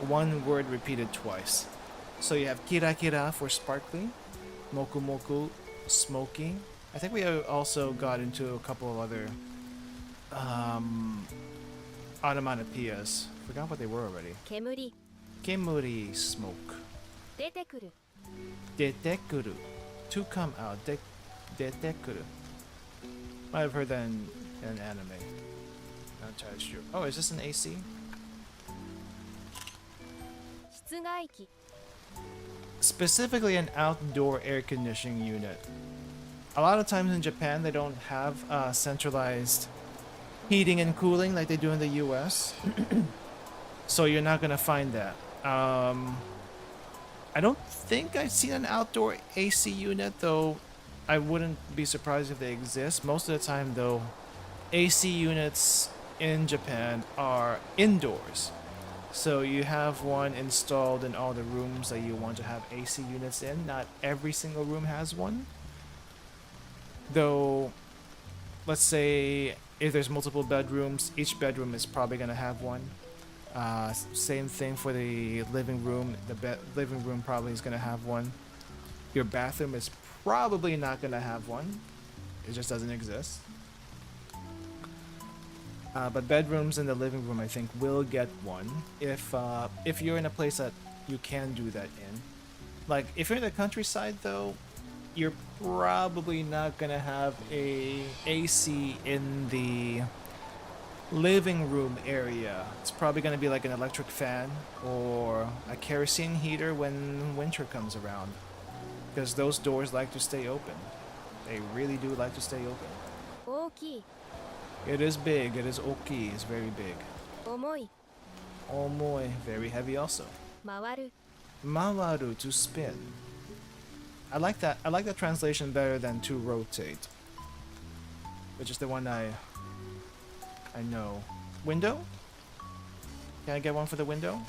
one word repeated twice. So you have kira kira for sparkling, moku moku, smoking. I think we also got into a couple of other onomatopoeias. Forgot what they were already. 煙 Kemuri, smoke. 出てくる Detekuru, to come out. Detekuru. Might have heard that in an anime. Not entirely sure. Oh, is this an AC? 室外機 Specifically an outdoor air conditioning unit. A lot of times in Japan they don't have centralized heating and cooling like they do in the US. So you're not gonna find that. I don't think I've seen an outdoor AC unit, though I wouldn't be surprised if they exist. Most of the time though, AC units in Japan are indoors. So you have one installed in all the rooms that you want to have AC units in. Not every single room has one. Though, let's say if there's multiple bedrooms, each bedroom is probably going to have one. Same thing for the living room. The living room probably is going to have one. Your bathroom is probably not going to have one. It just doesn't exist. But bedrooms in the living room, I think, will get one if you're in a place that you can do that in. Like, if you're in the countryside, though, you're probably not gonna have a AC in the living room area. It's probably gonna be like an electric fan or a kerosene heater when winter comes around, because those doors like to stay open. They really do like to stay open. 大きい It is big. It is oki. It's very big. 重い Omoi, very heavy also. 回る Mawaru, to spin. I like that. I like that translation better than to rotate, which is the one I know. Window? Can I get one for the window?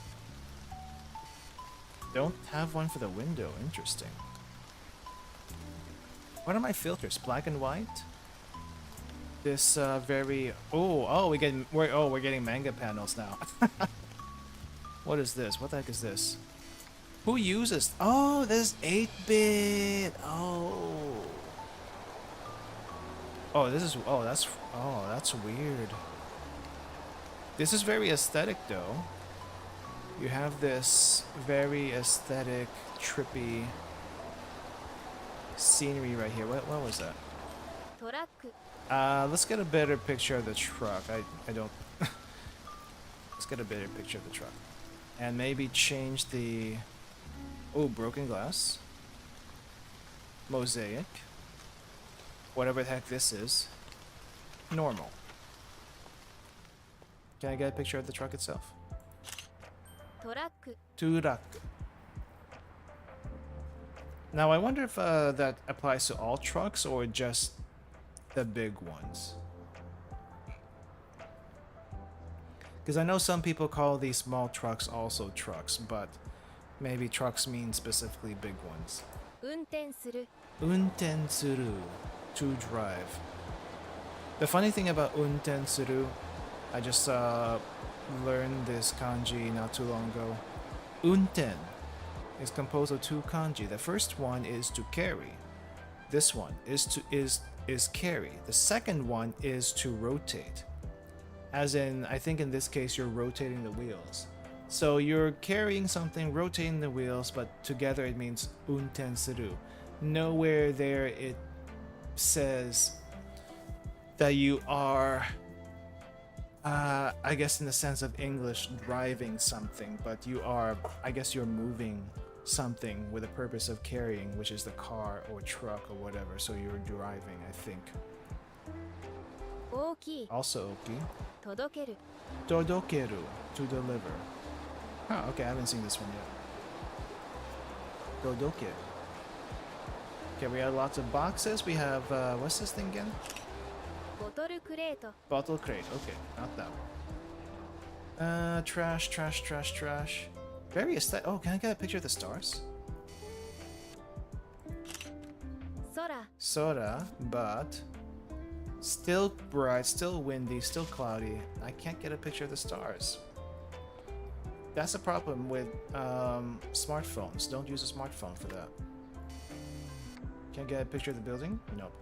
Don't have one for the window. Interesting. What are my filters? Black and white? This very we're getting manga panels now. What is this? What the heck is this? Who uses? Oh, this is 8-bit. That's weird. This is very aesthetic though. You have this very aesthetic, trippy scenery right here. What was that? トラック Let's get a better picture of the truck. I don't. Let's get a better picture of the truck. And maybe change the. Oh, broken glass. Mosaic. Whatever the heck this is. Normal. Can I get a picture of the truck itself? トラック Turak. Now I wonder if that applies to all trucks or just the big ones. Because I know some people call these small trucks also trucks, but maybe trucks mean specifically big ones. 運転する Untensuru, to drive. The funny thing about untensuru I just learned this kanji not too long ago. Unten is composed of two kanji. The first one is to carry. This one is carry. The second one is to rotate. As in, I think in this case you're rotating the wheels. So you're carrying something, rotating the wheels, but together it means unten suru. Nowhere there it says that you are, I guess in the sense of English, driving something, but you are, I guess you're moving something with the purpose of carrying, which is the car or truck or whatever. So you're driving, I think. 大きい Also oki. 届ける Todokeru, to deliver. Huh, okay, I haven't seen this one yet. Todokeru. Okay, we have lots of boxes. We have, what's this thing again? ボトルクレート Bottle crate. Okay, not that one. Trash, trash, trash, trash. Very aesthetic. Oh, can I get a picture of the stars? 空 Soda, but still bright, still windy, still cloudy. I can't get a picture of the stars. That's the problem with smartphones. Don't use a smartphone for that. Can't get a picture of the building? Nope.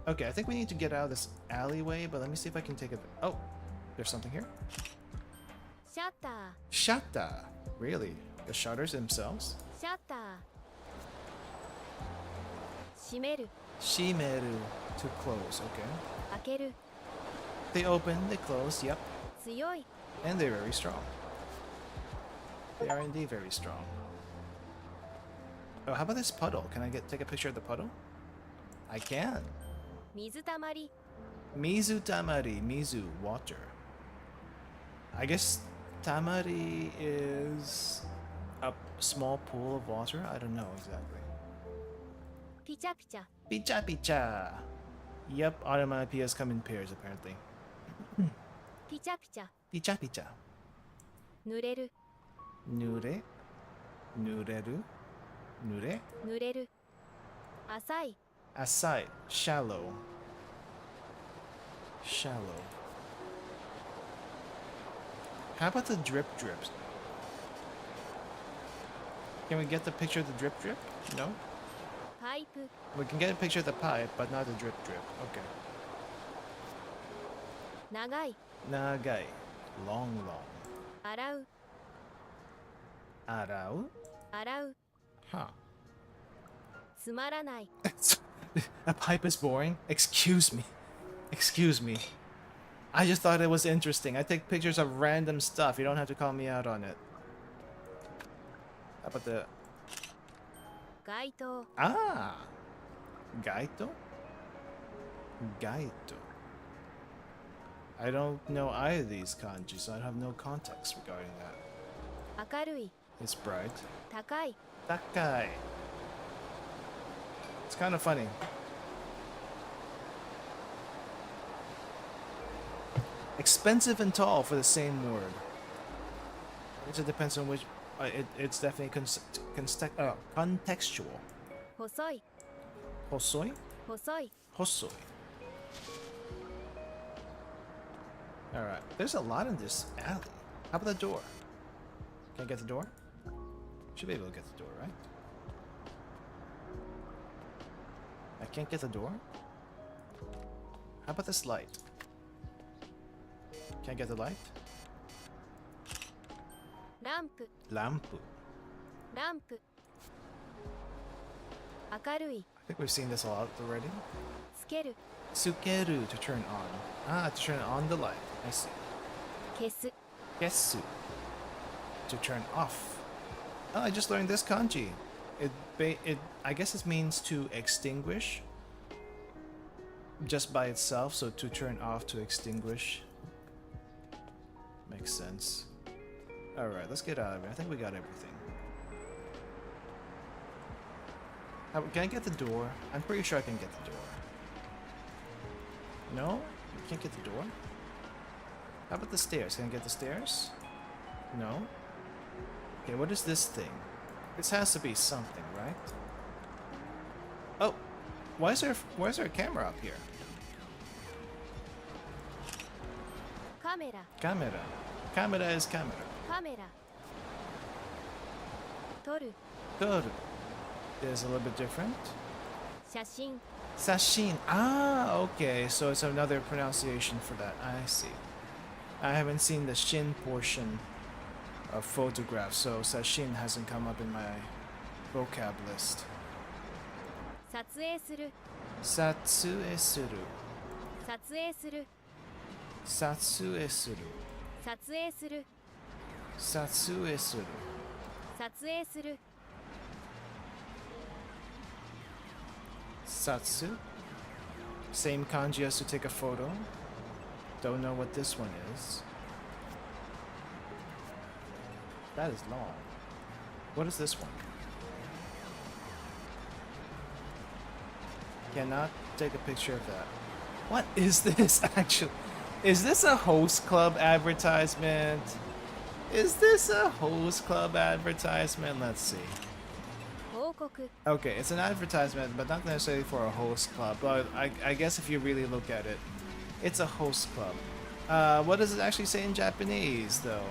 Okay, I think we need to get out of this alleyway, but let me see if I can take a... Oh, there's something here. シャッター Shutter. Really? The shutters themselves? シャッター閉める Shimeru. To close, okay. 開ける They open, they close, yep. 強い And they're very strong. They are indeed very strong. Oh, how about this puddle? Can I take a picture of the puddle? I can. 水たまり Mizu tamari. Mizu, water. I guess tamari is a small pool of water? I don't know exactly. ピチャピチャ Picha picha. Yep, onomatopoeias come in pairs apparently. ピチャピチャ Picha picha. 濡れる Nure. Nureru. Nure. 濡れる浅い Asai. Shallow. Shallow. How about the drip drips? Can we get the picture of the drip drip? No? パイプ We can get a picture of the pipe, but not the drip drip. Okay. 長い Nagai. Long, long. 洗う Arau? 洗う Huh. つまらない A pipe is boring? Excuse me. Excuse me. I just thought it was interesting. I take pictures of random stuff. You don't have to call me out on it. How about the... 街灯 Ah! Gaito? Gaito. I don't know either of these kanji, so I have no context regarding that. 明るい It's bright. 高い Takai. It's kind of funny. Expensive and tall for the same word. I guess it depends on which... it's definitely contextual. 細い Hosoi? 細い Hosoi. Alright, there's a lot in this alley. How about the door? Can I get the door? Should be able to get the door, right? I can't get the door? How about this light? Can I get the light? ランプ Lampu. ランプ明るい I think we've seen this a lot already. つける Sukeru to turn on. Ah, to turn on the light. I see. 消す Kesu to turn off. Oh, I just learned this kanji. I guess it means to extinguish just by itself, so to turn off, to extinguish. Makes sense. Alright, let's get out of here. I think we got everything. Can I get the door? I'm pretty sure I can get the door. No? You can't get the door? How about the stairs? Can I get the stairs? No? Okay, what is this thing? This has to be something, right? Oh! Why is there a camera up here? カメラ Camera. Camera is camera. カメラ撮る Toru is a little bit different. 写真 Sashin. Ah, okay. So it's another pronunciation for that. I see. I haven't seen the shin portion of photograph, so sashin hasn't come up in my vocab list. 撮影する Satsue suru. 撮影する Satsue suru. 撮影する Satsue suru. 撮影する Satsu. Same kanji as to take a photo. Don't know what this one is. That is long. What is this one? Cannot take a picture of that. What is this actually? Is this a host club advertisement? Is this a host club advertisement? Let's see. 報告 Okay, it's an advertisement, but not necessarily for a host club. But I guess if you really look at it, it's a host club. What does it actually say in Japanese, though?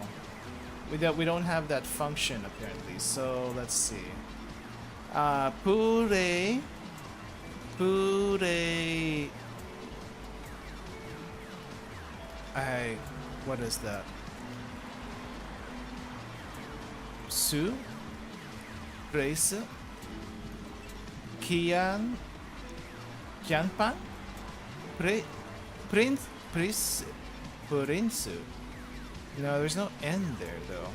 We don't have that function apparently. So let's see. Pure. What is that? Su. Place. Kian. Kianpan. Prince. Prinsu. No, there's no N there though.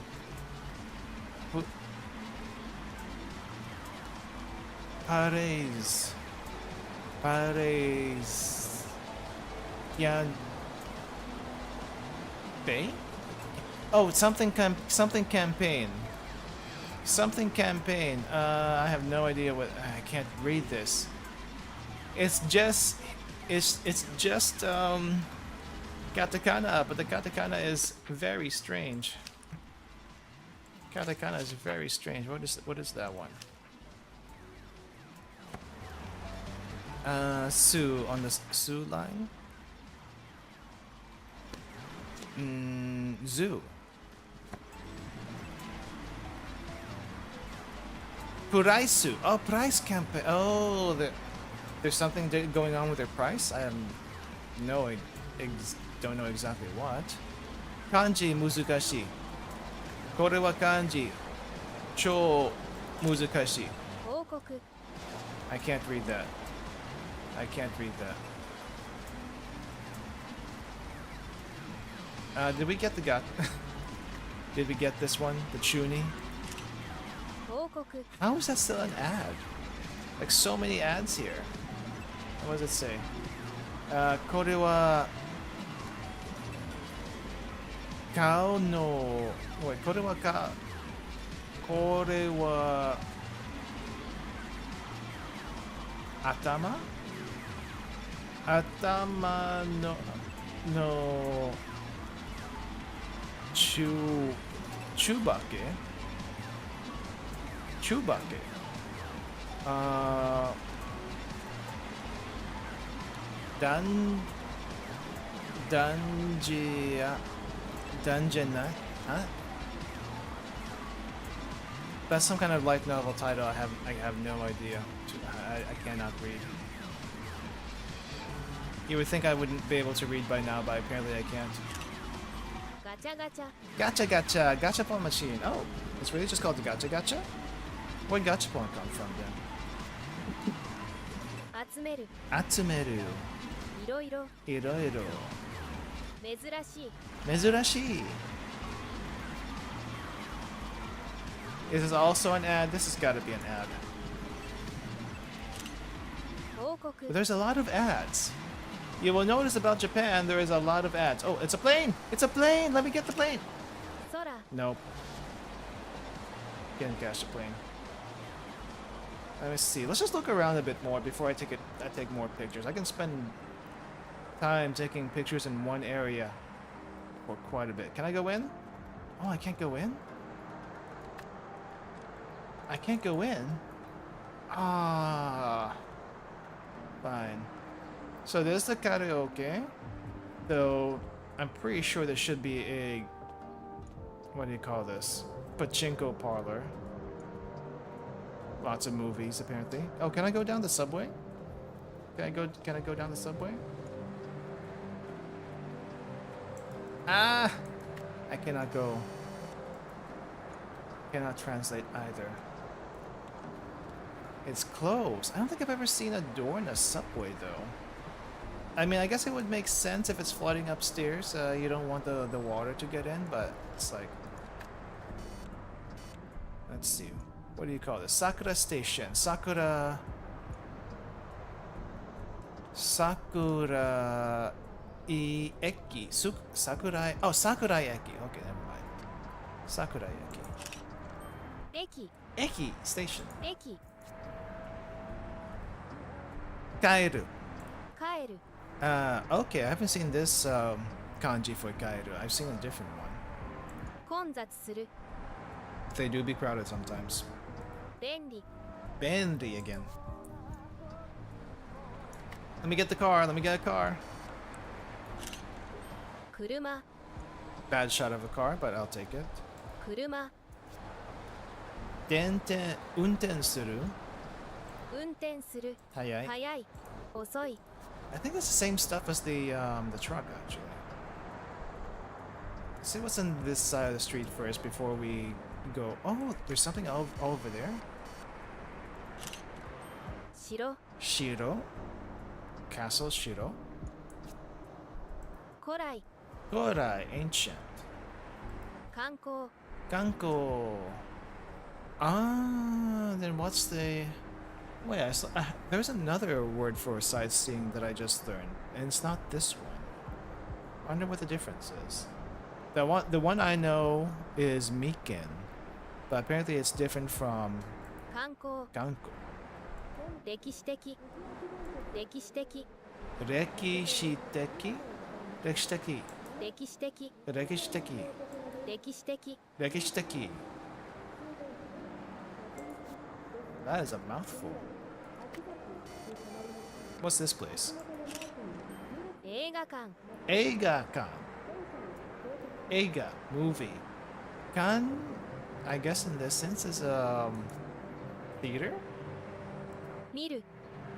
Pares. Yan. Bay? Oh, something campaign. Something campaign. I have no idea what. I can't read this. It's just katakana, but the katakana is very strange. Katakana is very strange. What is that one? Su on the Su line. Zoo. Puraisu. Oh, price campaign. Oh, there's something going on with their price. I am don't know exactly what. Kanji muzukashi. Kore wa kanji. Chou muzukashi. 報告 I can't read that. I can't read that. Did we get the Did we get this one? The Chuni? 報告 How is that still an ad? Like so many ads here. What does it say? Kore wa Kao no. Wait, kore wa ka. Kore wa Atama? Atama no Chubake. Chubake. Dungeon. Huh? That's some kind of light novel title. I have no idea. I cannot read. You would think I wouldn't be able to read by now, but apparently I can't. ガチャガチャ Gacha. Gachapon machine. Oh, it's really just called the gacha? Where'd gachapon come from then? 集める Atsumeru. いろいろ Iroiro. 珍しい Mezurashi. Is this also an ad? This has got to be an ad. 報告 There's a lot of ads. You will notice about Japan, there is a lot of ads. Oh, it's a plane! It's a plane! Let me get the plane! 空 Nope. Can't catch the plane. Let me see. Let's just look around a bit more before I take more pictures. I can spend time taking pictures in one area for quite a bit. Can I go in? Oh, I can't go in? I can't go in? Ah. Fine. So there's the karaoke. So I'm pretty sure there should be a, what do you call this? Pachinko parlor. Lots of movies apparently. Oh, can I go down the subway? Can I go down the subway? Ah! I cannot go. Cannot translate either. It's closed. I don't think I've ever seen a door in a subway though. I mean, I guess it would make sense if it's flooding upstairs. You don't want the water to get in, but it's like... Let's see. What do you call this? Sakura Station. Sakura... Sakura... Eki. Sakurai... Oh, Sakurai Eki. Okay, never mind. Sakurai Eki. Eki. Eki Station. Eki. Kaeru. Kaeru. Okay, I haven't seen this kanji for kaeru. I've seen a different one. 混雑する They do be crowded sometimes. 便利 Bendy again. Let me get the car. Let me get a car. 車 Bad shot of a car, but I'll take it. 車 Unten suru. 運転する Hayai. 速い遅い I think it's the same stuff as the truck actually. Let's see what's on this side of the street first before we go. Oh, there's something over there. 城 Shiro. Castle Shiro. 古来 Gorai, ancient. 観光 Ganko. Ah, then what's the... Wait, there's another word for sightseeing that I just learned, and it's not this one. I wonder what the difference is. The one I know is Miken, but apparently it's different from 観光 Ganko. 歴史的歴史的 Rekishiteki? Rekishiteki. 歴史的 Rekishiteki. 歴史的 Rekishiteki. That is a mouthful. What's this place? 映画館 Eiga-kan. Eiga, movie. Kan, I guess in this sense, is theater? 見る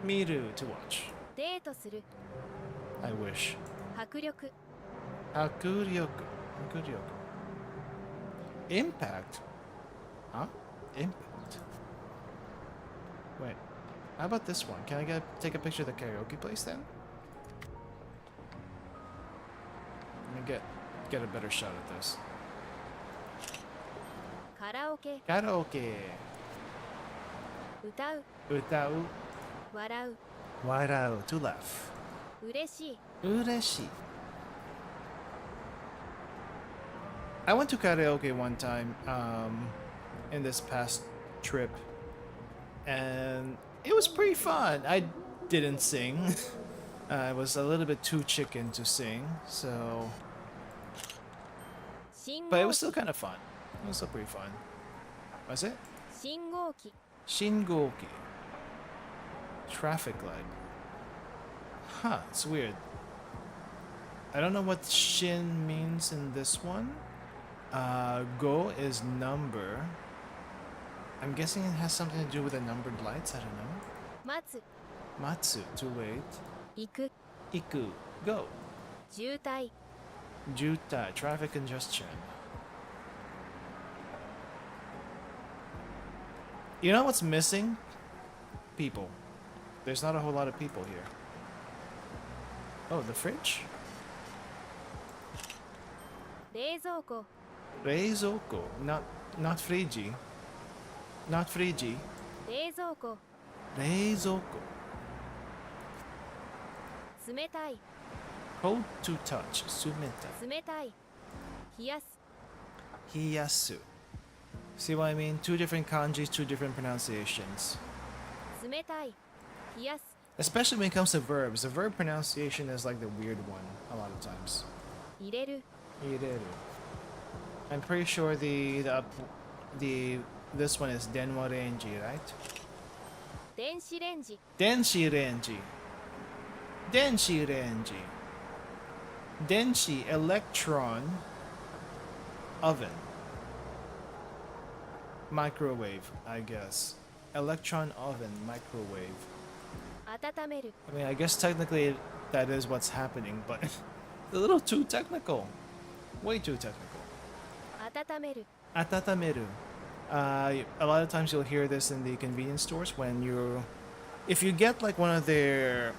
Miru, to watch. デートする I wish. 迫力 Hakuryoku. Hakuryoku. Impact? Huh? Impact. Wait. How about this one? Can I take a picture of the karaoke place then? Let me get a better shot at this. カラオケ Karaoke. 歌う Utau. 笑う Warau. To laugh. 嬉しい Ureshi. I went to karaoke one time in this past trip, and it was pretty fun. I didn't sing. I was a little bit too chicken to sing, so... 信 But it 号 was still 機 kind of fun. It was still pretty fun. Was it? 信号機 Shingoki. Traffic light. Huh, it's weird. I don't know what shin means in this one. Go is number. I'm guessing it has something to do with the numbered lights. I don't know. 待つ Matsu, to wait. 行く Iku, go. 渋滞 Jutai, traffic congestion. You know what's missing? People. There's not a whole lot of people here. Oh, the fridge? 冷蔵庫 Reizoko, not frigi. Not frigi. 冷蔵庫 Reizoko. 冷たい Cold to touch. Sumeta. 冷たい冷やす Hiyasu. See what I mean? Two different kanjis, two different pronunciations. 冷たい冷やす Especially when it comes to verbs. The verb pronunciation is like the weird one a lot of times. 入れる Ireru. I'm pretty sure this one is denwa renji, right? 電子レンジ Denshi renji. Denshi renji. Denshi electron oven. Microwave, I guess. Electron oven, microwave. 温める I mean, I guess technically that is what's happening, but a little too technical. Way too technical. 温める Atatameru. A lot of times you'll hear this in the convenience stores when you're... If you get like one of their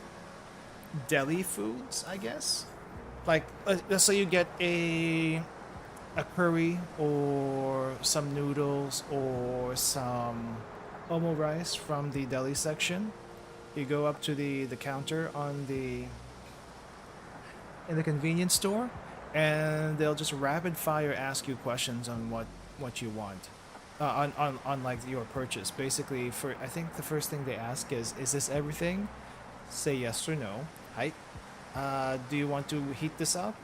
deli foods, I guess. Like, let's say you get a curry or some noodles or some omo rice from the deli section. You go up to the counter on in the convenience store, and they'll just rapid fire ask you questions on what you want, on like your purchase. Basically, I think the first thing they ask is this everything? Say yes or no. Hi. Do you want to heat this up?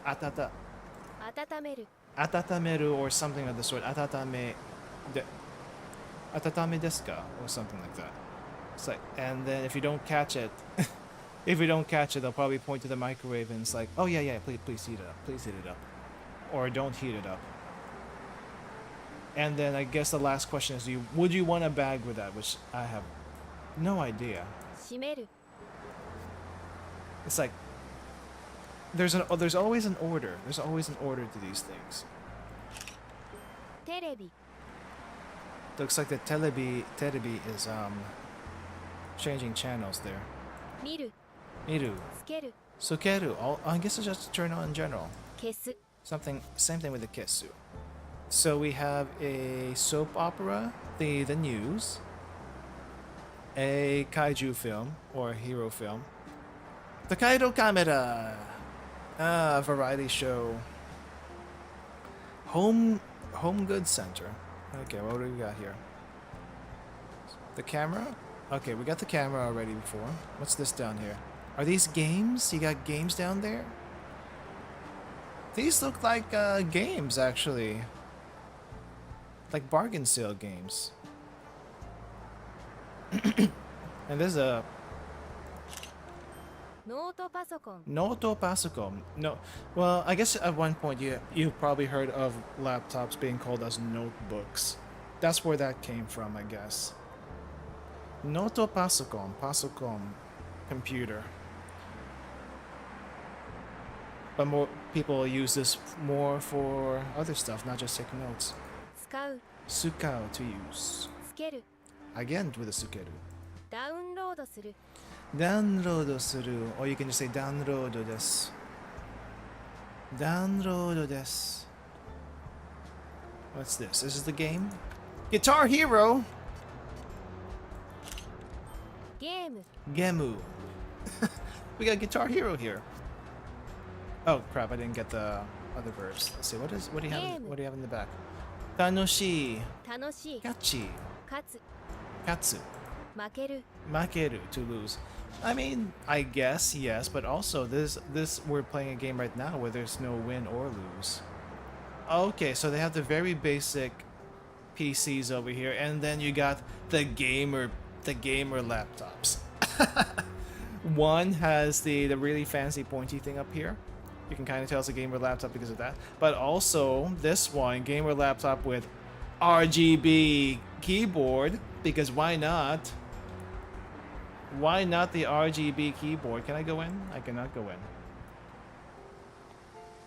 Atata 温める atatameru or something of the sort. Atatame desu ka or something like that. It's like, and then if you don't catch it, they'll probably point to the microwave and it's like, oh yeah, please heat it up, or don't heat it up. And then I guess the last question is, would you want a bag with that? Which I have no idea. 閉める It's like there's always an order. There's always an order to these things. テレビ Looks like the telebi is changing channels there. 見る Miru. つける Sukeru. I guess it's just turn on in general. 消す Same thing with the Kesu. So we have a soap opera, the news, a kaiju film or hero film, the Kaido Kamera, variety show, home goods center. Okay, what do we got here? The camera? Okay, we got the camera already before. What's this down here? Are these games? You got games down there? These look like games, actually. Like bargain sale games. And there's a ノートパソコン Noto Pasocom. No, well, I guess at one point you've probably heard of laptops being called as notebooks. That's where that came from, I guess. Noto Pasocom, computer. But more people use this more for other stuff, not just taking notes. 使う Sukao to use. つける Again with a sukeru. ダウンロードする Download suru, or you can just say download desu. Download desu. What's this? This is the game? Guitar Hero! ゲーム Gemu. We got Guitar Hero here. Oh crap, I didn't get the other verbs. Let's see, what do you have Game. what do you have in the back? Tanoshi. 楽しい Gachi. 勝つ Katsu. 負ける Makeru, to lose. I mean, I guess yes, but also this we're playing a game right now where there's no win or lose. Okay, so they have the very basic PCs over here, and then you got the gamer laptops. One has the really fancy pointy thing up here. You can kind of tell it's a gamer laptop because of that. But also this one, gamer laptop with RGB keyboard, because why not? Why not the RGB keyboard? Can I go in? I cannot go in.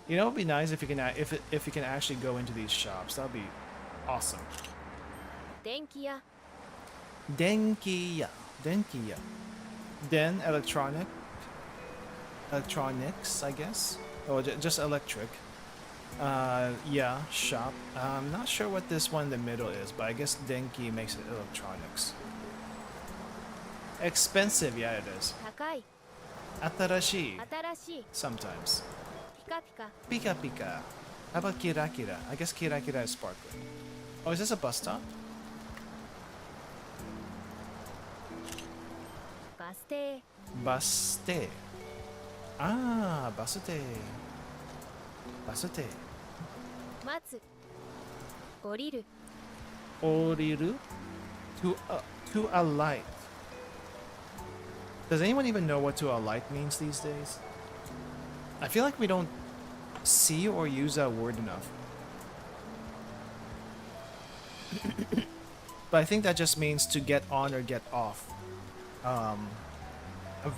You know, it'd be nice if you can if you can actually go into these shops. That'd be awesome. 電気屋 Denkiya. Den electronics, I guess. Or just electric. Yeah, shop. I'm not sure what this one in the middle is, but I guess Denki makes it electronics. Expensive, yeah, it is. 高い Atarashi, 新しい sometimes. ピカピカ Pika pika. How about kirakira? I guess kirakira is sparkling. Oh, is this a bus stop? バス停 Baste. Ah, basute. Basute. 待つ降りる Oriru. To alight. Does anyone even know what to alight means these days? I feel like we don't see or use that word enough. But I think that just means to get on or get off. A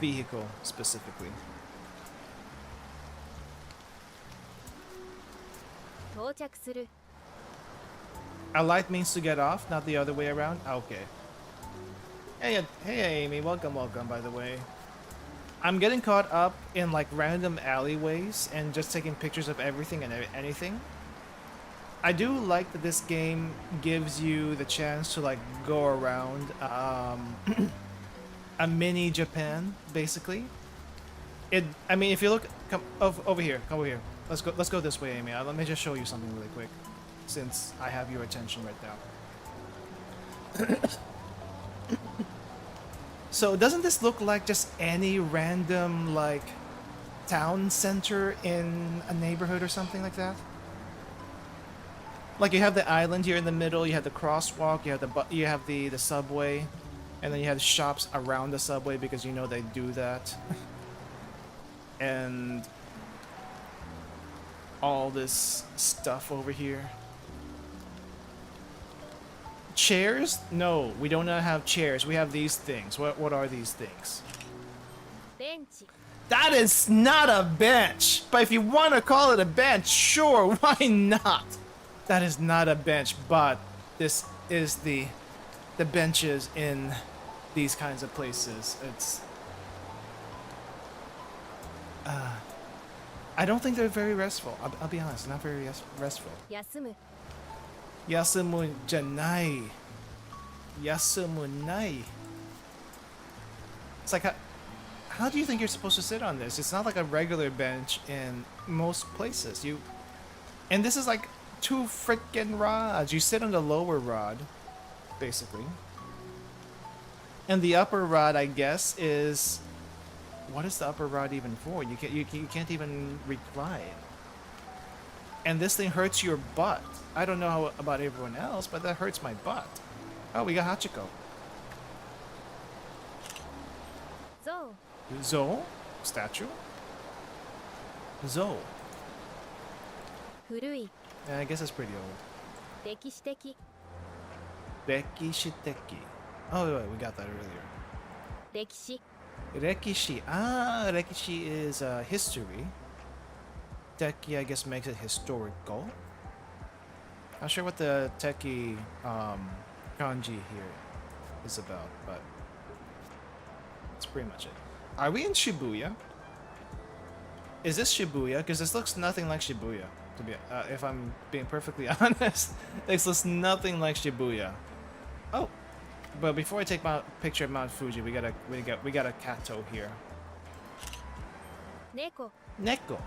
vehicle specifically. 到着する Alight means to get off, not the other way around? Okay. Hey Amy, welcome, by the way. I'm getting caught up in like random alleyways and just taking pictures of everything and anything. I do like that this game gives you the chance to like go around a mini Japan, basically. I mean, if you look, come over here. Let's go this way, Amy. Let me just show you something really quick, since I have your attention right now. So doesn't this look like just any random like town center in a neighborhood or something like that? Like you have the island here in the middle, you have the crosswalk, you have the subway, and then you have shops around the subway because you know they do that. And all this stuff over here. Chairs? No, we don't have chairs. We have these things. What are these things? ベンチ That is not a bench. But if you want to call it a bench, sure, why not? That is not a bench, but this is the benches in these kinds of places. It's I don't think they're very restful. I'll be honest, not very restful. 休む Yasumu janai. Yasumu nai. It's like, how do you think you're supposed to sit on this? It's not like a regular bench in most places. And this is like 2 freaking rods. You sit on the lower rod, basically. And the upper rod, I guess, is... What is the upper rod even for? You can't even recline. And this thing hurts your butt. I don't know how about everyone else, but that hurts my butt. Oh, we got Hachiko. ゾ Zo? Statue? Zo. ウ古い I guess it's pretty old. 歴史的 Beki Shiteki. Oh, wait, we got that earlier. 歴史 Rekishi. Ah, Rekishi is history. Teki, I guess, makes it historical. Not sure what the Teki kanji here is about, but that's pretty much it. Are we in Shibuya? Is this Shibuya? Because this looks nothing like Shibuya. To be, if I'm being perfectly honest, this looks nothing like Shibuya. Oh, but before I take my picture of Mount Fuji, we got a Kato here. 猫 Neko.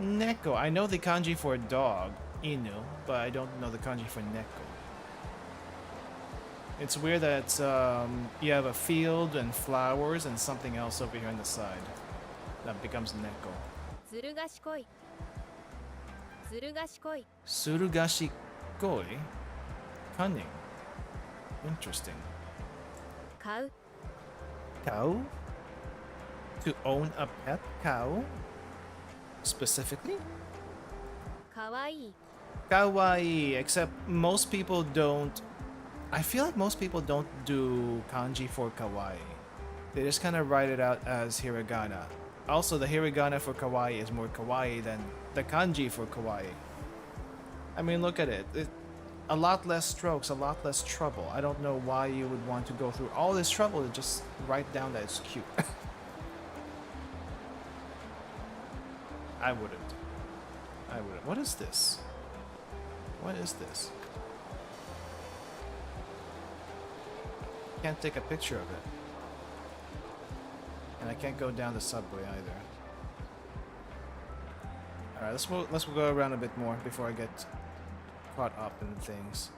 Neko. I know the kanji for dog, Inu, but I don't know the kanji for Neko. It's weird that you have a field and flowers and something else over here on the side. That becomes Neko. ずる賢いずる賢い Surugashikoi. Cunning. Interesting. 買う Cow? To own a pet cow? Specifically? かわいい Kawaii, except most people don't... I feel like most people don't do kanji for kawaii. They just kind of write it out as hiragana. Also, the hiragana for kawaii is more kawaii than the kanji for kawaii. I mean, look at it. A lot less strokes, a lot less trouble. I don't know why you would want to go through all this trouble to just write down that it's cute. I wouldn't. What is this? What is this? Can't take a picture of it. And I can't go down the subway either. Alright, let's go around a bit more before I get caught up in things.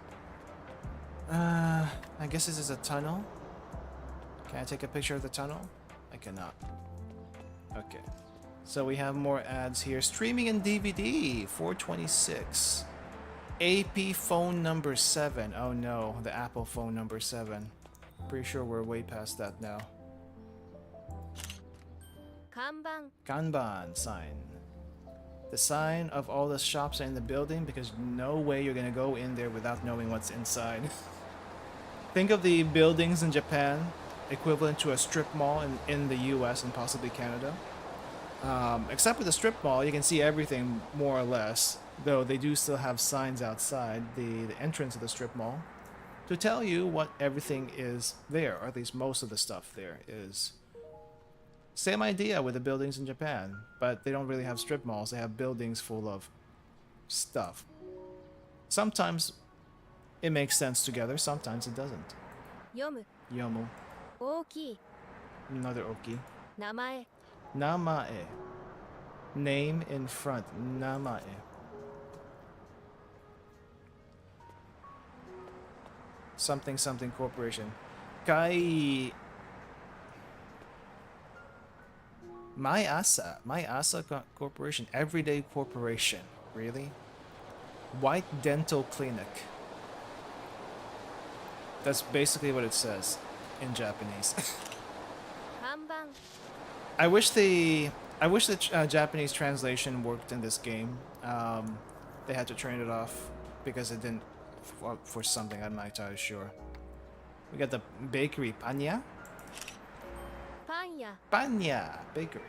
I guess this is a tunnel. Can I take a picture of the tunnel? I cannot. Okay. So we have more ads here. Streaming in DVD, 426. AP phone number 7. Oh no, the Apple phone number 7. Pretty sure we're way past that now. 看 Kanban. Kanban sign. The sign of all the shops in the building, because no way you're gonna go in there without knowing what's inside. Think of the buildings in Japan equivalent to a strip mall in the US and possibly Canada. Except with the strip mall, you can see everything more or less, though they do still have signs outside the entrance of the strip mall to tell you what everything is there, or at least most of the stuff there is. Same idea with the buildings in Japan, but they don't really have strip malls. They have buildings full of stuff. Sometimes it makes sense together, sometimes it doesn't. Yomu. Yomu. 大きい Another oki. 名前 Namae. Name in front. Namae. Something something corporation. Kai. My Asa Corporation. Everyday Corporation. Really? White Dental Clinic. That's basically what it says in Japanese. 看板 I wish the Japanese translation worked in this game. They had to turn it off because it didn't for something. I'm not entirely sure. We got the bakery, Panya. パン屋 Panya bakery.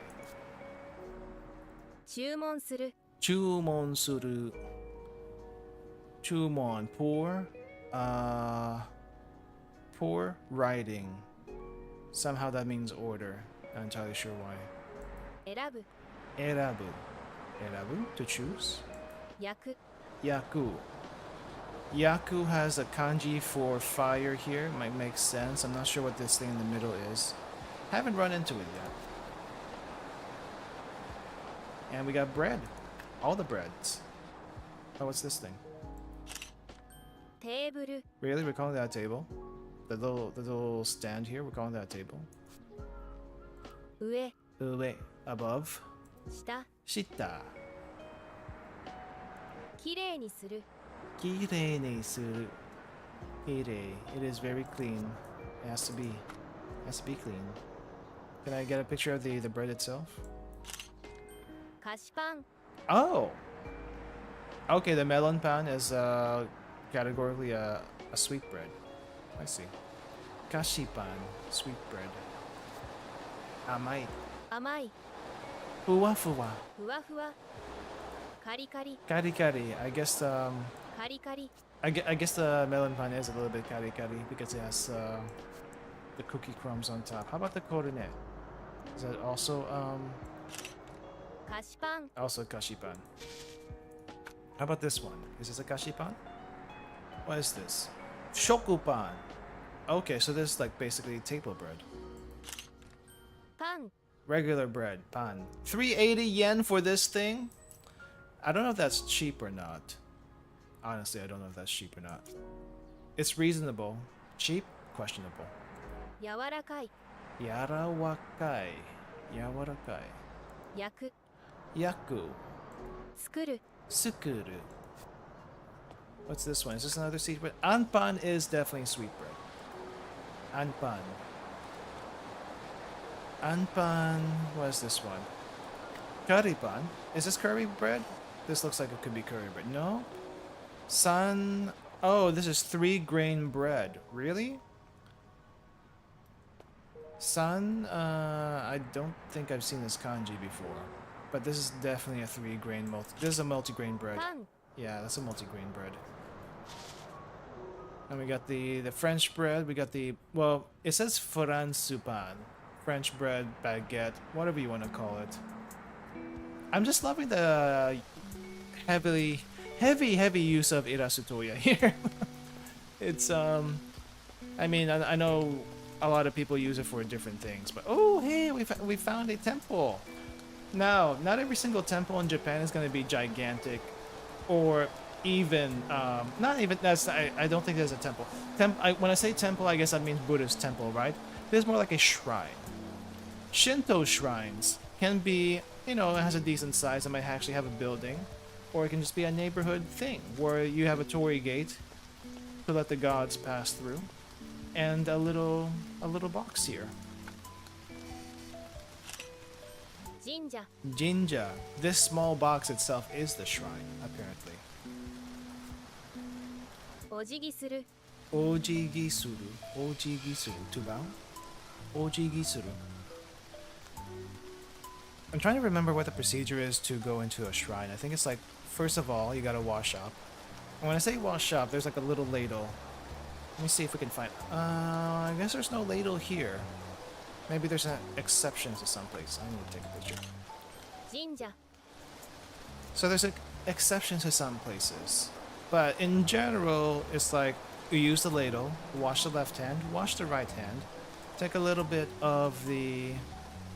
注文する Chumon suru. Chumon pour. Pour writing. Somehow that means order. Not entirely sure why. 選ぶ Erabu. Erabu to choose. 焼く Yaku. Yaku has a kanji for fire here. Might make sense. I'm not sure what this thing in the middle is. Haven't run into it yet. And we got bread. All the breads. Oh, what's this thing? テーブル Really? We're calling that a table? The little stand here, we're calling that a table? 上 Ue. Above. 下 Shita. きれいにする Kirei ni suru. Kirei. It is very clean. It has to be. Has to be clean. Can I get a picture of the bread itself? 菓子パン Oh! Okay, the melon pan is categorically a sweet bread. I see. Kashipan. Sweet bread. Amai. 甘い Fuwa fuwa. ふわふわカリカリ Kari kari. I guess カリカリ I guess the melon pan is a little bit kari kari because it has the cookie crumbs on top. How about the korune? Is that also 菓子パン also kashipan? How about this one? Is this a kashipan? What is this? Shokupan. Okay, so this is like basically table bread. パン Regular bread, pan. 380 yen for this thing? I don't know if that's cheap or not. Honestly, I don't know if that's cheap or not. It's reasonable. Cheap? Questionable. 柔らかい Yarawakai. Yawarakai. 焼く Yaku. 作る Sukuru. What's this one? Is this another sweet bread? Anpan is definitely sweet bread. Anpan. Anpan. What is this one? Currypan. Is this curry bread? This looks like it could be curry bread. No? San. Oh, this is 3-grain bread. Really? San. I don't think I've seen this kanji before. But this is definitely a 3-grain This is a multi-grain bread. パン Yeah, that's a multi-grain bread. And we got the French bread. We got the, well, it says fransupan. French bread, baguette, whatever you want to call it. I'm just loving the heavy use of irasutoya here. It's, I mean, I know a lot of people use it for different things, but oh, hey, we found a temple. Now, not every single temple in Japan is going to be gigantic, or even, not even, I don't think there's a temple. When I say temple, I guess that means Buddhist temple, right? There's more like a shrine. Shinto shrines can be, you know, it has a decent size. It might actually have a building, or it can just be a neighborhood thing where you have a torii gate to let the gods pass through, and a little box here. Jinja. Jinja. This small box itself is the shrine, apparently. Ojigi suru. Ojigi suru. Ojigi suru. To bow? Ojigi suru. I'm trying to remember what the procedure is to go into a shrine. I think it's like, first of all, you gotta wash up. And when I say wash up, there's like a little ladle. Let me see if we can find... I guess there's no ladle here. Maybe there's an exception to some place. I need to take a picture. Jinja. So there's an exception to some places. But in general, it's like you use the ladle, wash the left hand, wash the right hand, take a little bit of the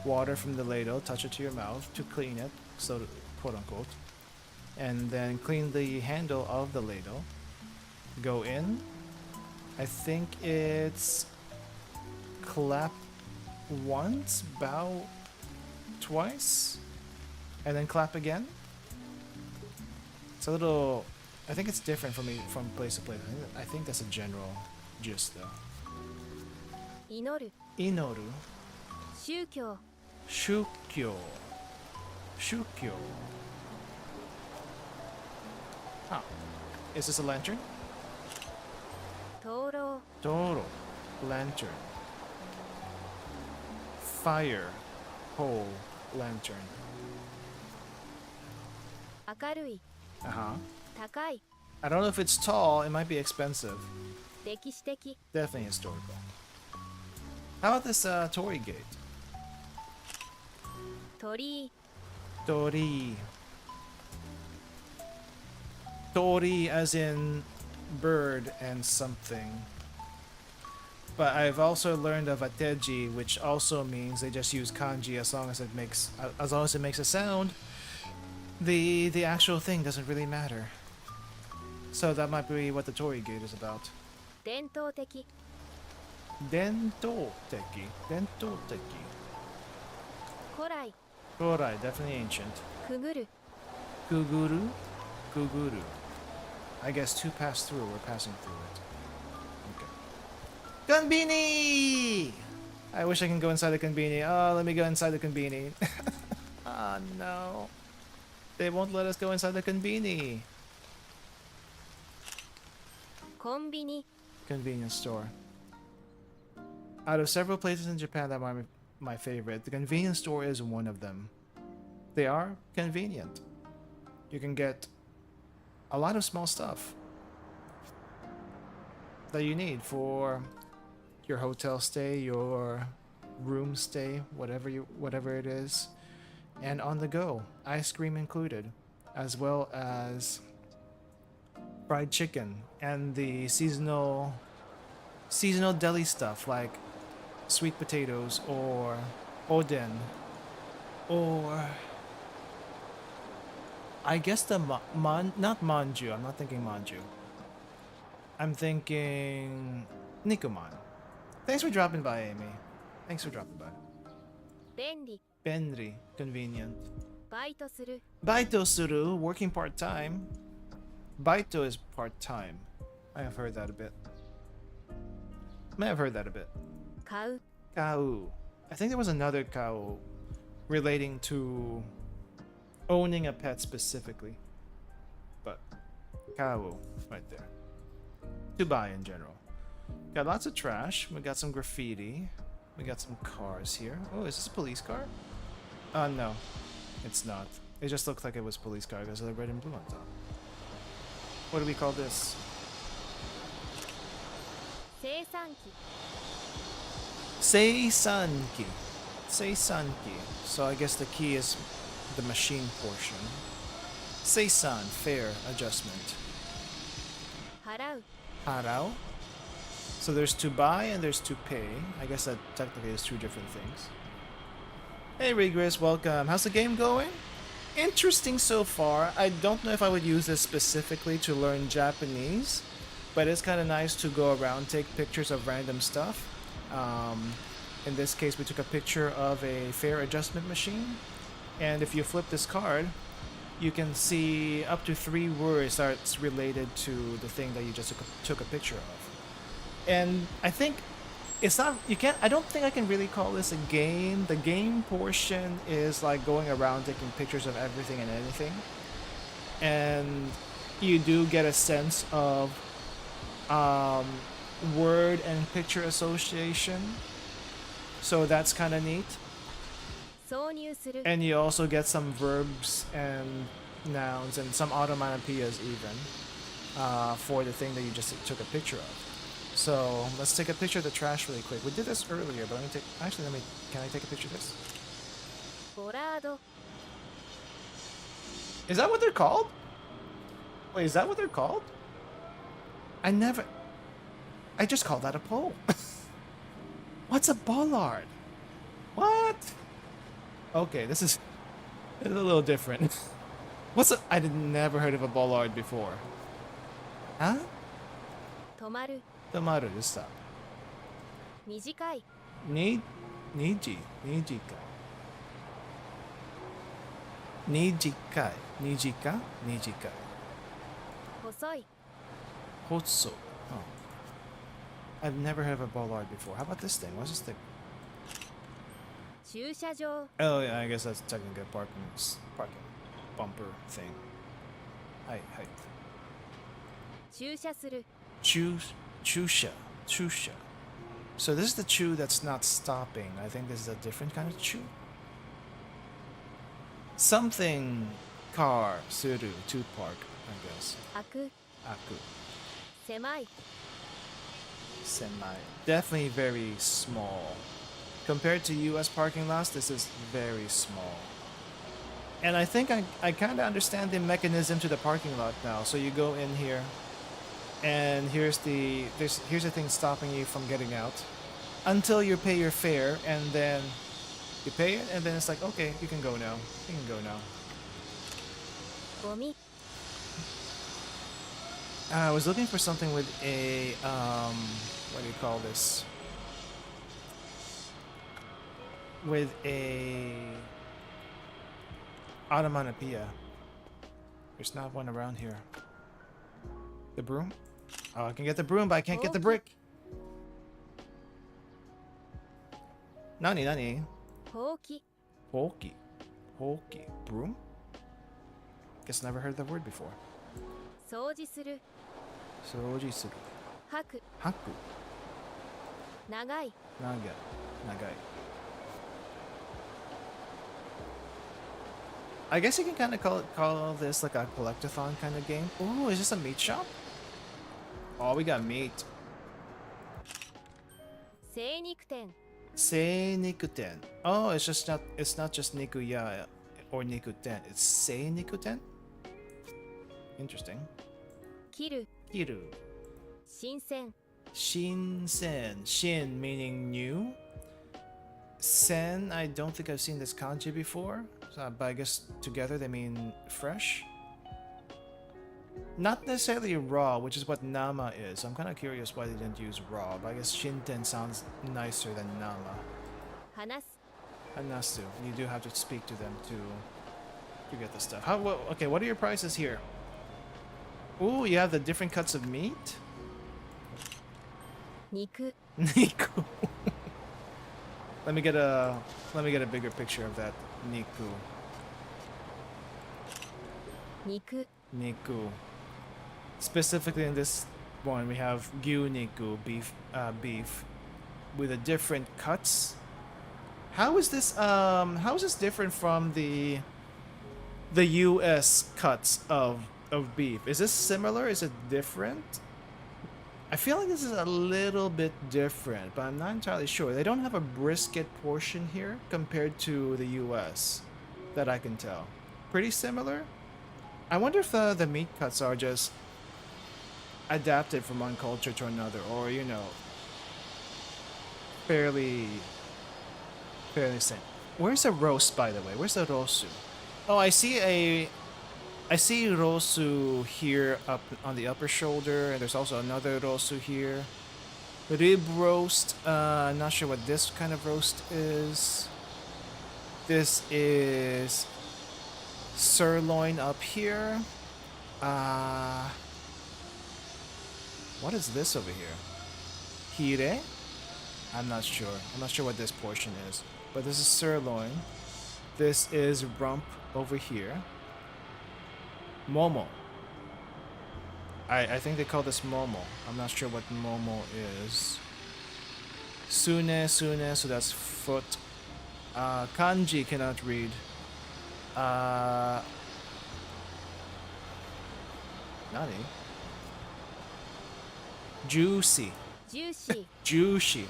water from the ladle, touch it to your mouth to clean it, so quote unquote, and then clean the handle of the ladle. Go in. I think it's clap once, bow twice, and then clap again. It's a little... I think it's different from place to place. I think that's a general gist though. Inoru. Inoru. Shūkyō. Shūkyō. Shūkyō. Huh. Is this a lantern? Toro. Toro. Lantern. Fire. Pole. Lantern. Akarui. Uh-huh. Takai. I don't know if it's tall. It might be expensive. Dekishiteki. Definitely historical. How about this torii gate? Torii. Torii. Torii as in bird and something. But I've also learned of ateji, which also means they just use kanji as long as it makes a sound. The actual thing doesn't really matter. So that might be what the torii gate is about. Dentōteki. Dentōteki. Dentōteki. Korai. Korai, definitely ancient. Kuguru. Kuguru. Kuguru. I guess to pass through, we're passing through it. Okay. Konbini! I wish I can go inside the konbini. Oh, let me go inside the konbini. Ah, no. They won't let us go inside the konbini. Konbini. Convenience store. Out of several places in Japan that are my favorite, the convenience store is one of them. They are convenient. You can get a lot of small stuff that you need for your hotel stay, your room stay, whatever it is, and on the go, ice cream included, as well as fried chicken and the seasonal deli stuff like sweet potatoes or oden, or I guess the not manju. I'm not thinking manju. I'm thinking nikuman. Thanks for dropping by, Amy. Thanks for dropping by. Benri. Benri, convenient. Baito suru. Baito suru, working part-time. Baito is part-time. I have heard that a bit. Kau. Kau. I think there was another kau relating to owning a pet specifically. But kau, right there. To buy in general. Got lots of trash. We got some graffiti. We got some cars here. Oh, is this a police car? No. It's not. It just looked like it was a police car because of the red and blue on top. What do we call this? Seisanki. Seisanki. Seisanki. So I guess the key is the machine portion. Seisan, fare adjustment. Harau. Harau. So there's to buy and there's to pay. I guess that technically is two different things. Hey Regress, welcome. How's the game going? Interesting so far. I don't know if I would use this specifically to learn Japanese, but it's kind of nice to go around, take pictures of random stuff. In this case, we took a picture of a fare adjustment machine, and if you flip this card, you can see up to 3 words that's related to the thing that you just took a picture of. And I think it's not, you can't, I don't think I can really call this a game. The game portion is like going around taking pictures of everything and anything. And you do get a sense of word and picture association. So that's kind of neat. 挿入する And you also get some verbs and nouns and some automatopoeias even for the thing that you just took a picture of. So let's take a picture of the trash really quick. We did this earlier, but let me take, actually let me, can I take a picture of this? ボラード Is that what they're called? Wait, is that what they're called? I just called that a pole. What's a bollard? What? Okay, this is a little different. I never heard of a bollard before. Huh? 止まる Tomaru, just stop. 短い Nijikai. Nijika? Nijikai. 細い Hotso. Oh. I've never heard of a bollard before. How about this thing? What's this thing? 駐車場 Oh yeah, I guess that's technically a parking bumper thing. Hi. 駐車する Chusha. So this is the chew that's not stopping. I think this is a different kind of chew. Something car, suru, to park, I guess. 開く Aku. 狭い Semi. Definitely very small. Compared to US parking lots, this is very small. And I think I kind of understand the mechanism to the parking lot now. So you go in here, and here's the thing stopping you from getting out until you pay your fare, and then you pay it, and then it's like, okay, you can go now. You can go now. ゴミ I was looking for something with a what do you call this? With a onomatopoeia. There's not one around here. The broom? Oh, I can get the broom, but I can't get the brick. Nani? ほうき Hoki. Broom? Guess never heard that word before. 掃除する Soji suru. 吐く Haku. 長い Nagai. I guess you can kind of call this like a collectathon kind of game. Ooh, is this a meat shop? Oh, we got meat. 精肉店 Seinikuten. Oh, it's not just Nikuya or Nikuten. It's Seinikuten? Interesting. 切る Kiru. 新鮮 Shinsen. Shin meaning new. Sen, I don't think I've seen this kanji before. But I guess together they mean fresh. Not necessarily raw, which is what nama is. I'm kind of curious why they didn't use raw, but I guess Shinten sounds nicer than nama. 話す Anasu, you do have to speak to them to get the stuff. Okay, what are your prices here? Ooh, you have the different cuts of meat? 肉 Niku. Let me get a bigger picture of that Niku. 肉 Niku. Specifically in this one, we have gyu niku, beef, with a different cuts. How is this different from the US cuts of beef? Is this similar? Is it different? I feel like this is a little bit different, but I'm not entirely sure. They don't have a brisket portion here compared to the US that I can tell. Pretty similar. I wonder if the meat cuts are just adapted from one culture to another, or fairly same. Where's the roast, by the way? Where's the rosu? Oh, I see rosu here up on the upper shoulder, and there's also another rosu here. Rib roast. I'm not sure what this kind of roast is. This is sirloin up here. What is this over here? Hire? I'm not sure. I'm not sure what this portion is. But this is sirloin. This is rump over here. Momo. I think they call this momo. I'm not sure what momo is. Sune, so that's foot. Kanji cannot read. Nani? Juicy. Juicy. Juicy.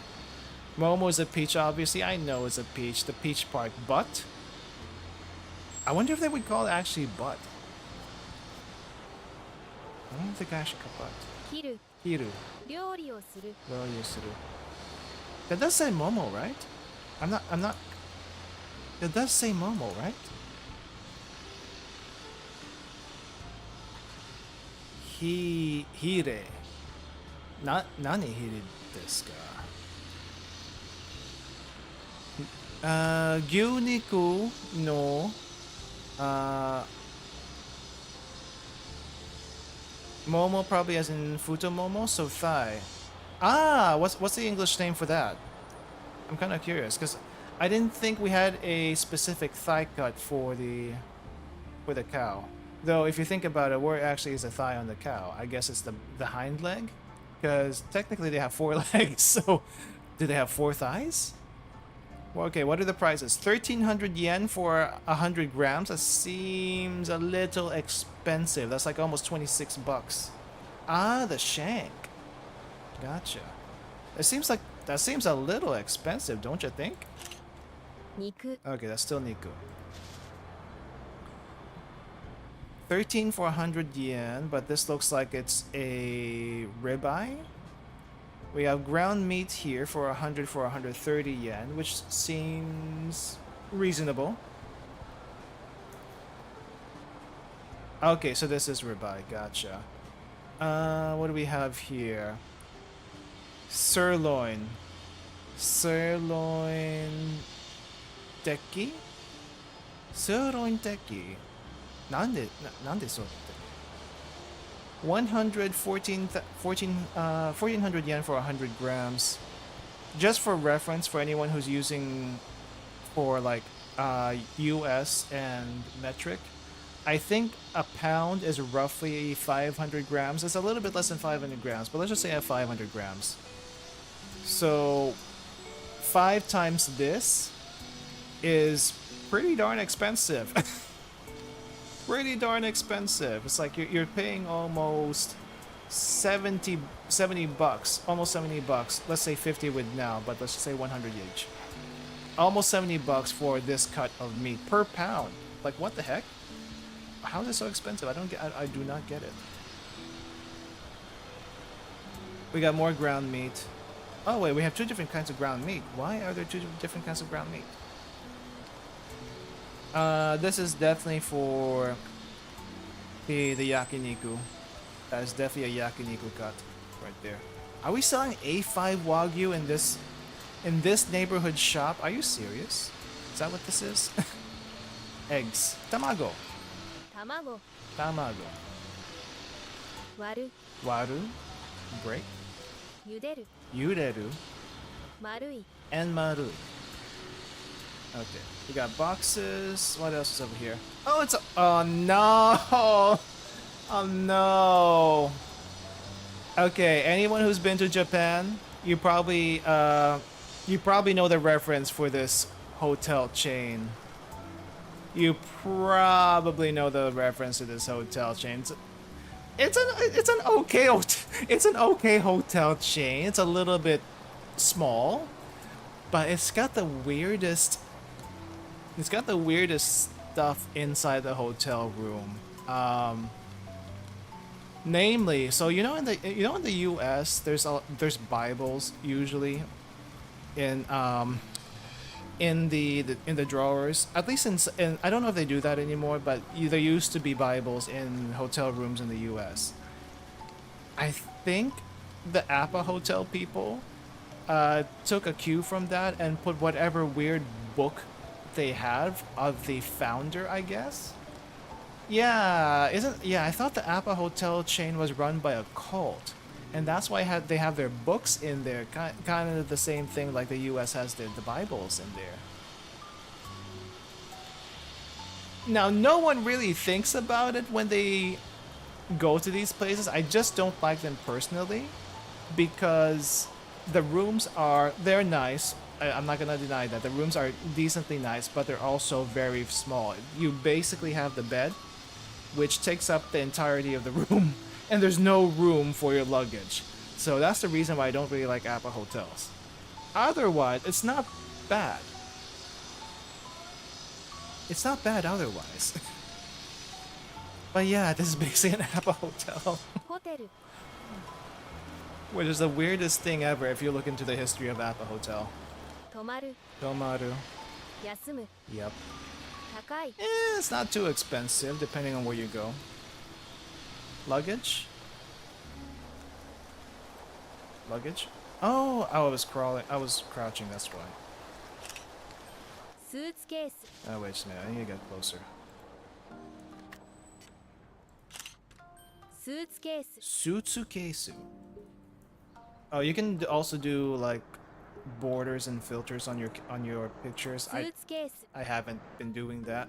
Momo is a peach, obviously. I know it's a peach. The peach part. But? I wonder if they would call it actually butt. I don't think I should call butt. 切る Hiru. 料理をする Rōryūsuru. That does say momo, right? I'm not... It does say momo, right? Hire. Nani hire desu ka? Gyūniku no momo probably as in futomomo, so thigh. Ah, what's the English name for that? I'm kind of curious because I didn't think we had a specific thigh cut for the cow. Though if you think about it, where actually is the thigh on the cow? I guess it's the hind leg, because technically they have 4 legs. So, do they have 4 thighs? Well, okay, what are the prices? 1,300 yen for 100 grams. That seems a little expensive. That's like almost 26 bucks. Ah, the shank. Gotcha. That seems a little expensive, don't you think? 肉 Okay, that's still Niku. 13 for 100 yen, but this looks like it's a ribeye. We have ground meat here for 100 for 130 yen, which seems reasonable. Okay, so this is ribeye, gotcha. What do we have here? Sirloin. Sirloin teki? Sirloin teki. なんでそうだって 1400 yen for 100 grams. Just for reference, for anyone who's using for like US and metric, I think a pound is roughly 500 grams. It's a little bit less than 500 grams, but let's just say I have 500 grams. So 5 times this is pretty darn expensive. Pretty darn expensive. It's like you're paying almost 70 bucks, almost 70 bucks. Let's say 50 with now, but let's just say 100 each. Almost 70 bucks for this cut of meat per pound. Like, what the heck? How is it so expensive? I do not get it. We got more ground meat. Oh wait, we have 2 different kinds of ground meat. Why are there 2 different kinds of ground meat? This is definitely for the yakiniku. That is definitely a yakiniku cut right there. Are we selling A5 Wagyu in this neighborhood shop? Are you serious? Is that what this is? Eggs. Tamago. 卵 Tamago. 割る Waru. Break. 茹でる Yureru. 丸い And maru. Okay. We got boxes. What else is over here? Oh, it's a... Oh, no! Oh, no! Okay, anyone who's been to Japan, you probably know the reference for this hotel chain. You probably know the reference to this hotel chain. It's an okay hotel chain. It's a little bit small, but it's got the weirdest stuff inside the hotel room. Namely, so in the US, there's Bibles usually in the drawers. At least in I don't know if they do that anymore, but there used to be Bibles in hotel rooms in the US. I think the Appa Hotel people took a cue from that and put whatever weird book they have of the founder, I guess. Yeah, I thought the Appa Hotel chain was run by a cult. And that's why they have their books in there, kind of the same thing like the US has the Bibles in there. Now, no one really thinks about it when they go to these places. I just don't like them personally because the rooms they're nice. I'm not gonna deny that the rooms are decently nice, but they're also very small. You basically have the bed, which takes up the entirety of the room, and there's no room for your luggage. So that's the reason why I don't really like Appa hotels. Otherwise, it's not bad. It's not bad otherwise. But yeah, this is basically an Appa hotel. ホテル Which is the weirdest thing ever if you look into the history of Appa Hotel. 泊まる Tomaru. 休む Yep. 高い It's not too expensive depending on where you go. Luggage? Luggage? Oh, I was crouching, that's why. スーツケース Oh, wait a minute, I need to get closer. スーツケース Sutsukesu. Oh, you can also do like borders and filters on your pictures. スーツケース I haven't been doing that.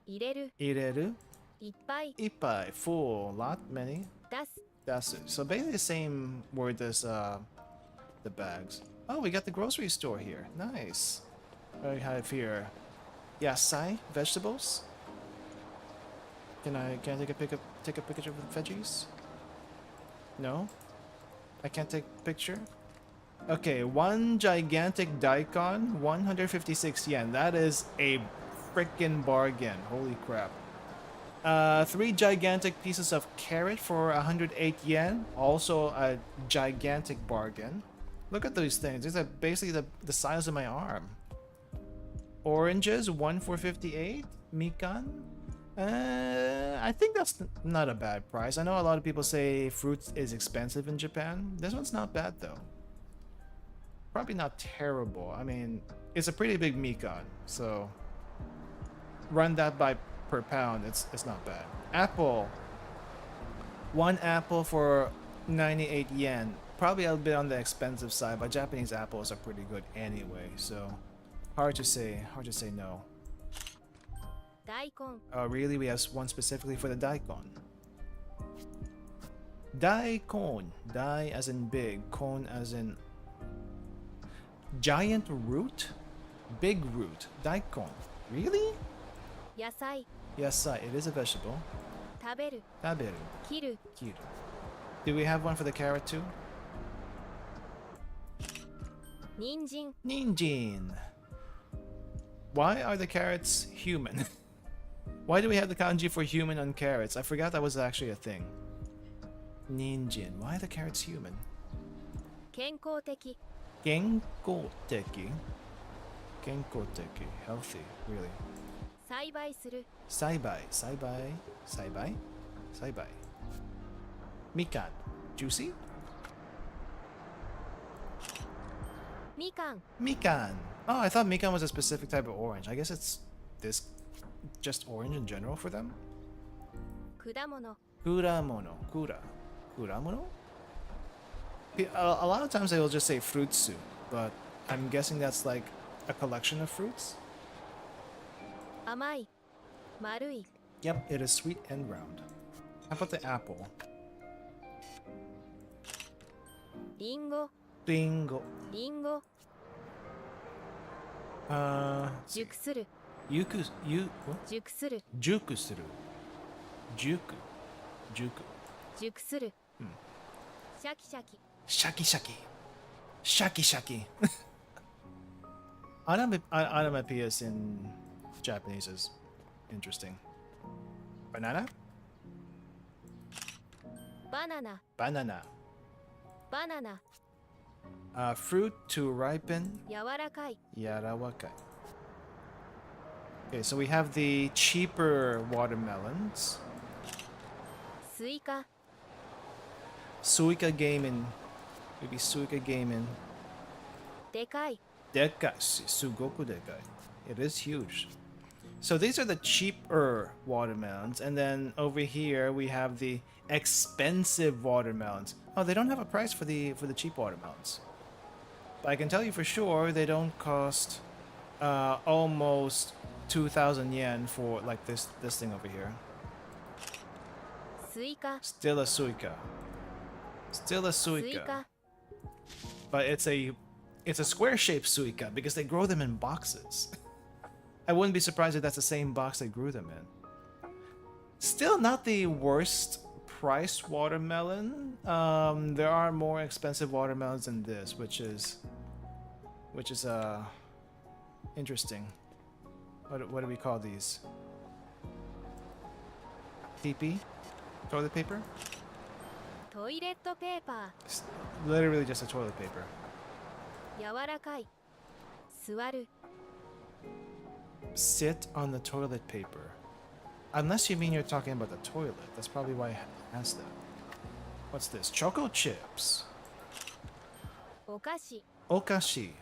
入れる Ireru, いっぱい ippai, full, lot, many. 出す That's it. So basically the same word as the bags. Oh, we got the grocery store here. Nice. I have here yasai, vegetables. Can I take a picture of the veggies? No? I can't take a picture? Okay, one gigantic daikon, 156 yen. That is a freaking bargain. Holy crap. 3 gigantic pieces of carrot for 108 yen. Also a gigantic bargain. Look at those things. These are basically the size of my arm. Oranges, 1 for 58. Mikan. I think that's not a bad price. I know a lot of people say fruit is expensive in Japan. This one's not bad though. Probably not terrible. I mean, it's a pretty big mikan, so run that by per pound, it's not bad. Apple. 1 apple for 98 yen. Probably a bit on the expensive side, but Japanese apples are pretty good anyway, so hard to say no. 大根 Oh, really? We have one specifically for the daikon. Daikon. Dai as in big, kon as in giant root? Big root. Daikon. Really? 野菜 Yes, it is a vegetable. 食べる Taberu. 切る Kiru. Do we have one for the carrot too? 人参 Ninjin. Why are the carrots human? Why do we have the kanji for human on carrots? I forgot that was actually a thing. Ninjin. Why are the carrots human? 健康的 Genkoteki. Genkoteki. Healthy, really. 栽培する Saibai. Mikan. Juicy? みかん Mikan. Oh, I thought mikan was a specific type of orange. I guess it's this just orange in general for them? 果物 Kuramono. Kuramono? A lot of times they will just say fruitsu, but I'm guessing that's like a collection of fruits? 甘い丸い Yep, it is sweet and round. How about the apple? りんご Bingo. りんご 熟する What? 熟する Juku suru. Juku. 熟する、うんシャキシャキ Shaki. Onomatopoeias in Japanese is interesting. Banana? バナナ Banana. バナナ Fruit to ripen. 柔らかい Yarawakai. Okay, so we have the cheaper watermelons. スイカ Suika Gamen. Maybe Suika Gamen. でかい Dekai. Sugoku dekai. It is huge. So these are the cheaper watermelons, and then over here we have the expensive watermelons. Oh, they don't have a price for the cheap watermelons. But I can tell you for sure they don't cost almost 2,000 yen for like this thing over here. スイカ Still a suica. Still a スイ suica. カ But it's a square-shaped suica because they grow them in boxes. I wouldn't be surprised if that's the same box they grew them in. Still not the worst priced watermelon. There are more expensive watermelons than this, which is interesting. What do we call these? TP? Toilet paper? トイレットペーパ Literally just a toilet paper. ー柔らかい座る Sit on the toilet paper. Unless you mean you're talking about the toilet. That's probably why I asked that. What's this? Choco chips. お菓子 Okashi.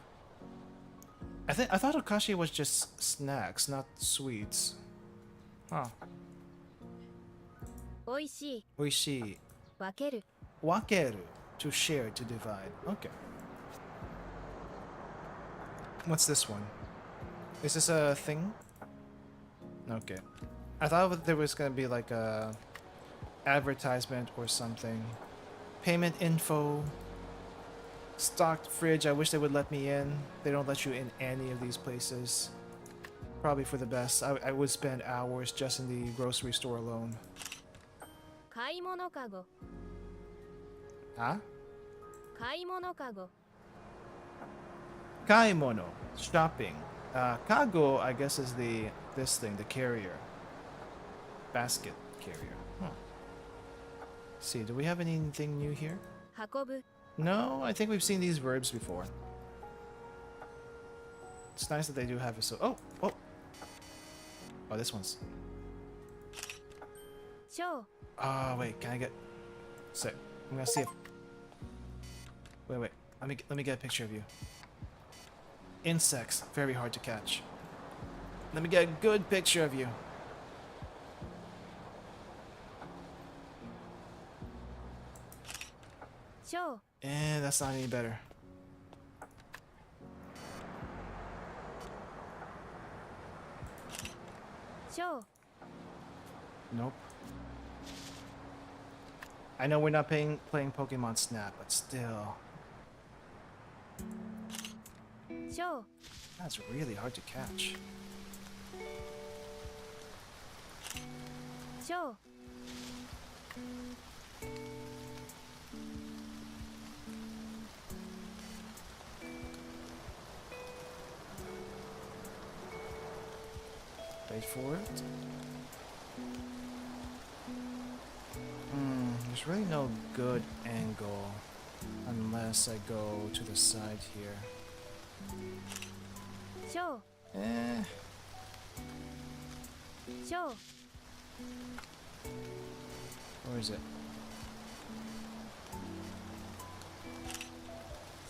I thought okashi was just snacks, not sweets. Huh. おいしい Oishii. 分ける Wakeru. To share, to divide. Okay. What's this one? Is this a thing? Okay. I thought there was gonna be like a advertisement or something. Payment info. Stocked fridge. I wish they would let me in. They don't let you in any of these places. Probably for the best. I would spend hours just in the grocery store alone. 買い物かご Huh? 買い物かご Kaimono. Shopping. Kago, I guess, is this thing, the carrier. Basket carrier. Huh. See, do we have anything new here? 運ぶ No, I think we've seen these verbs before. It's nice that they do have a oh. Oh, this one's. ショー Oh, wait, can I get... Sick. I'm gonna see if... Wait. Let me get a picture of you. Insects. Very hard to catch. Let me get a good picture of you. Show. That's not any better. Show. Nope. I know we're not playing Pokemon Snap, but still. Show. That's really hard to catch. Show. Wait for it. There's really no good angle unless I go to the side here. Show. Show. Where is it?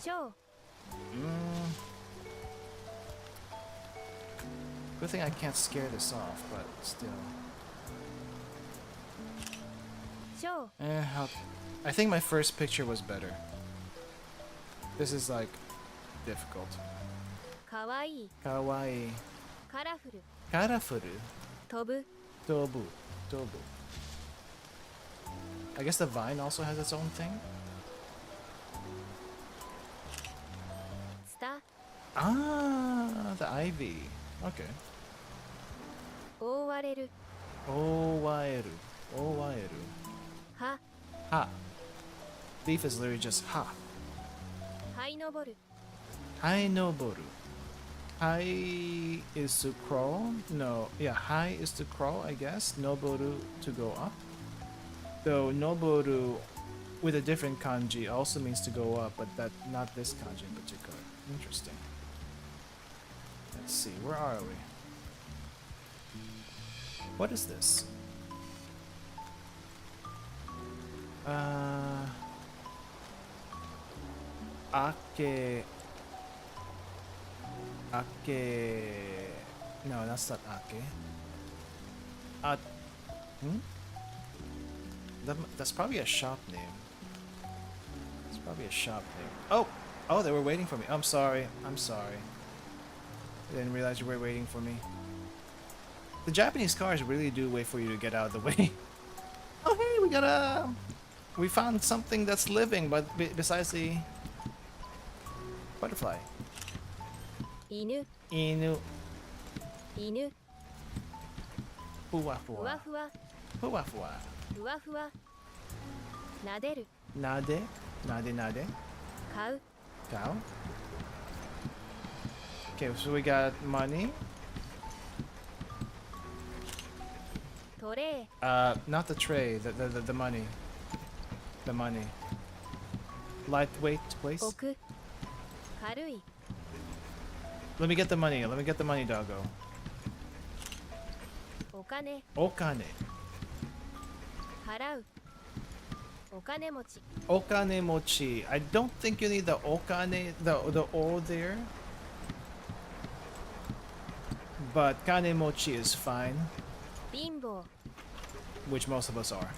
Show. Good thing I can't scare this off, but still. Show. I think my first picture was better. This is like difficult. Kawaii. Kawaii. Colorful. Karafuru. Tobu. Tobu. Tobu. I guess the vine also has its own thing. Star. Ah, the ivy. Okay. 覆われる Owaeru. Owaeru. は Ha. Leaf is literally just ha. 這い登る Hai noboru. Hai is to crawl? No. Yeah, hai is to crawl, I guess. Noboru to go up. Though noboru with a different kanji also means to go up, but that not this kanji in particular. Interesting. Let's see, where are we? What is this? Ake. No, that's not Ake. Uh, hmm? That's probably a shop name. It's probably a shop name. Oh! Oh, they were waiting for me. I'm sorry. I'm sorry. I didn't realize you were waiting for me. The Japanese cars really do wait for you to get out of the way. Oh, hey, we found something that's living, but besides the butterfly. 犬 Inu. 犬 Fuwa ふわ fuwa. ふわ Fuwa fuwa. ふわふわなでる Nade. Nade nade. 買う Cow. Okay, so we got money. トレ Not the tray, the money. The money. Lightweight, ー please. 置く軽い Let me get the money. Let me get the money, doggo. お金 Okane. 払うお金持ち Okane mochi. I don't think you need the okane, the o there. But kane mochi is fine, 貧乏 which most of us are.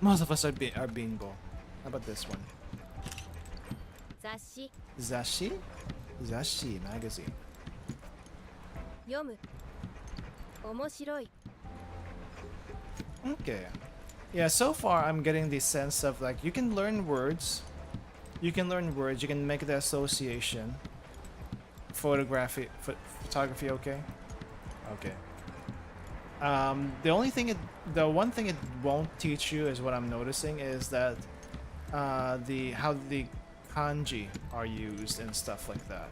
Most of us are bingo. How about this one? 雑誌 Zashi? Zashi magazine. 読む面白い Okay. Yeah, so far I'm getting the sense of like you can learn words. You can learn words, you can make the association. Photography, okay? Okay. The one thing it won't teach you is what I'm noticing is that how the kanji are used and stuff like that.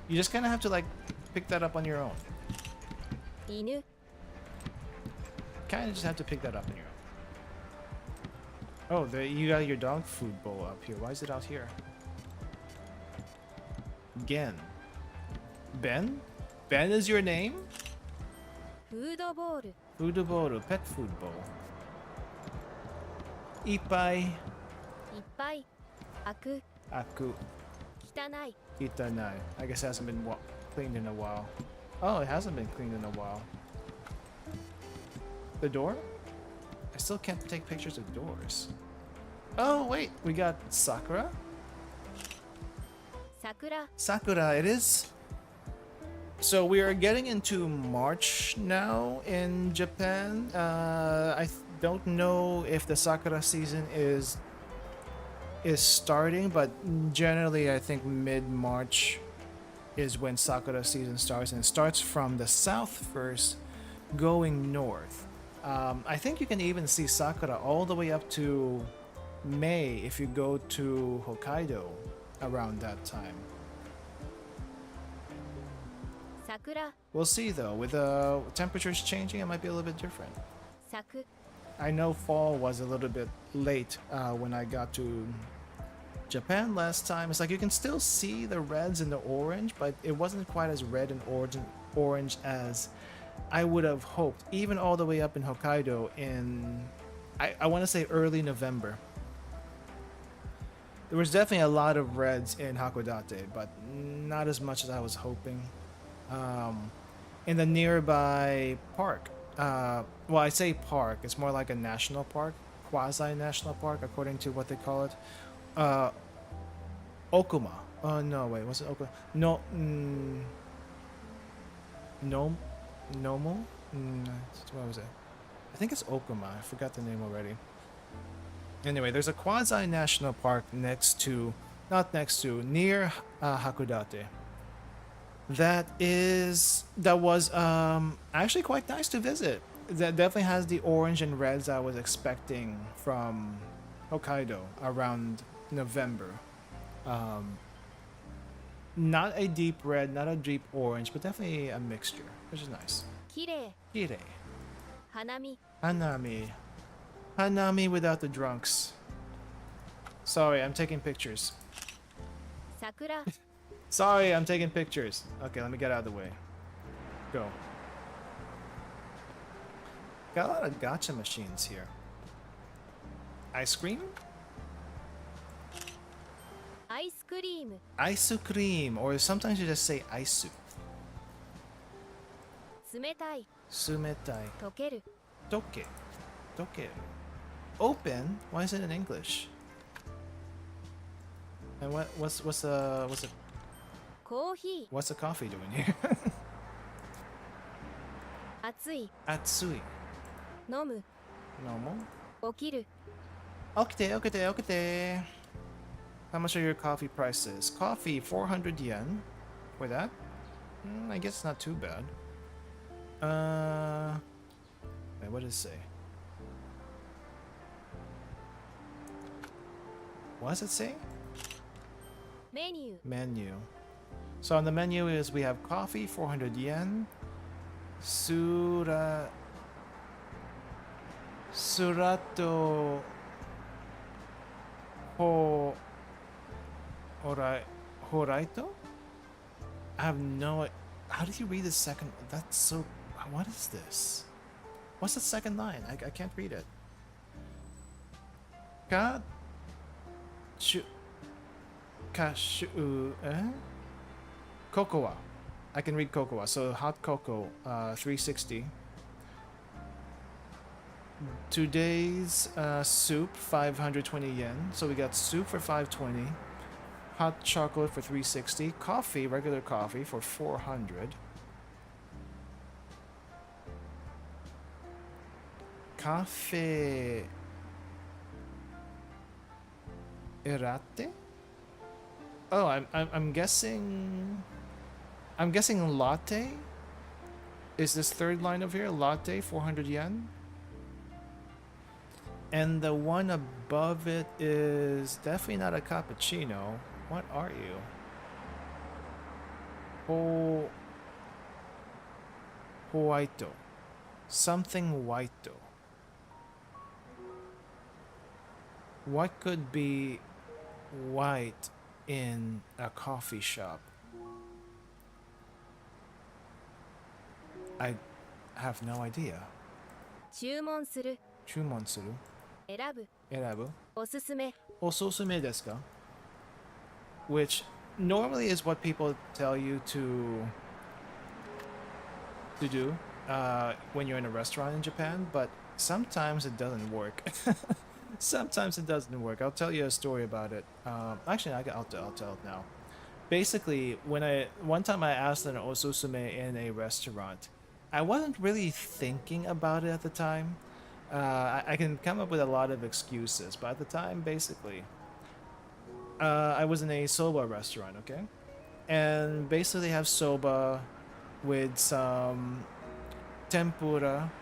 You just kind of have to like pick that up on your own. 犬 Kind of just have to pick that up on your own. Oh, you got your dog food bowl up here. Why is it out here? Gen. Ben? Ben is your name? フードボール Food bowl, pet food bowl. Ipai. いっぱい開く Aku. 汚い Itanai. I guess it hasn't been cleaned in a while. Oh, it hasn't been cleaned in a while. The door? I still can't take pictures of doors. Oh, wait. We got Sakura? 桜 Sakura, it is. So we are getting into March now in Japan. I don't know if the Sakura season is starting, but generally I think mid-March is when Sakura season starts, and it starts from the south first, going north. I think you can even see Sakura all the way up to May if you go to Hokkaido around that time. 桜 We'll see though. With the temperatures changing, it might be a little bit different. 咲く I know fall was a little bit late when I got to Japan last time. It's like you can still see the reds and the orange, but it wasn't quite as red and orange as I would have hoped, even all the way up in Hokkaido in, I want to say early November. There was definitely a lot of reds in Hakodate, but not as much as I was hoping. In the nearby park, well, I say park, it's more like a national park, quasi-national park, according to what they call it. Okuma. Oh, no, wait, was it Okuma? No, Nomo? What was it? I think it's Okuma. I forgot the name already. Anyway, there's a quasi-national park near Hakodate. That was actually quite nice to visit. That definitely has the orange and reds I was expecting from Hokkaido around November. Not a deep red, not a deep orange, but definitely a mixture, which is nice. きれい Kirei. 花見 Hanami. Hanami without the drunks. Sorry, I'm taking pictures. 桜 Sorry, I'm taking pictures. Okay, let me get out of the way. Go. Got a lot of gacha machines here. Ice cream? アイスクリーム Ice cream, or sometimes you just say isu. 冷たい Sumetai. 溶ける Toke. Toke. Open? Why is it in English? And what'sコーヒ what's the coffee doing here? ー熱い Atsui. 飲む Normal. 起きる Okay. How much are your coffee prices? Coffee, 400 yen. For that? I guess not too bad. Wait, what does it say? What does it say? メニュー Menu. So on the menu is we have coffee, 400 yen. Surato Horaito? I have no. How do you read the second? That's so. What is this? What's the second line? I can't read it. Kashu. Cocoa. I can read cocoa. So hot cocoa, 360. Today's soup, 520 yen. So we got soup for 520. Hot chocolate for 360. Coffee, regular coffee for 400. Cafe Erate? Oh, I'm guessing. I'm guessing latte. Is this third line over here? Latte, 400 yen. And the one above it is definitely not a cappuccino. What are you? Whito. Something whito. What could be white in a coffee shop? I have no idea. 注文する Chumon suru. 選ぶ Erabu. おすすめ Ososume desu ka? Which normally is what people tell you to do when you're in a restaurant in Japan, but sometimes it doesn't work. Sometimes it doesn't work. I'll tell you a story about it. Actually, I'll tell it now. Basically, one time I asked an ososume in a restaurant, I wasn't really thinking about it at the time. I can come up with a lot of excuses, but at the time, basically, I was in a soba restaurant, okay? And basically they have soba with some tempura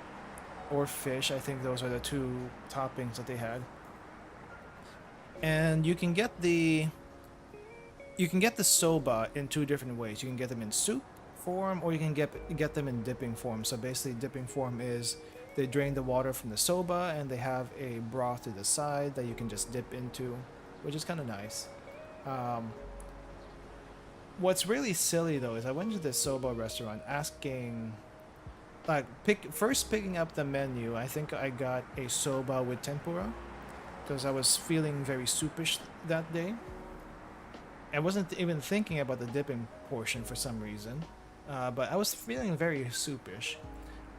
or fish. I think those are the two toppings that they had. And you can get the soba in two different ways. You can get them in soup form, or you can get them in dipping form. So basically, dipping form is they drain the water from the soba and they have a broth to the side that you can just dip into, which is kind of nice. What's really silly though is I went to this soba restaurant asking, like, picking up the menu. I think I got a soba with tempura because I was feeling very soupish that day. I wasn't even thinking about the dipping portion for some reason, but I was feeling very soupish.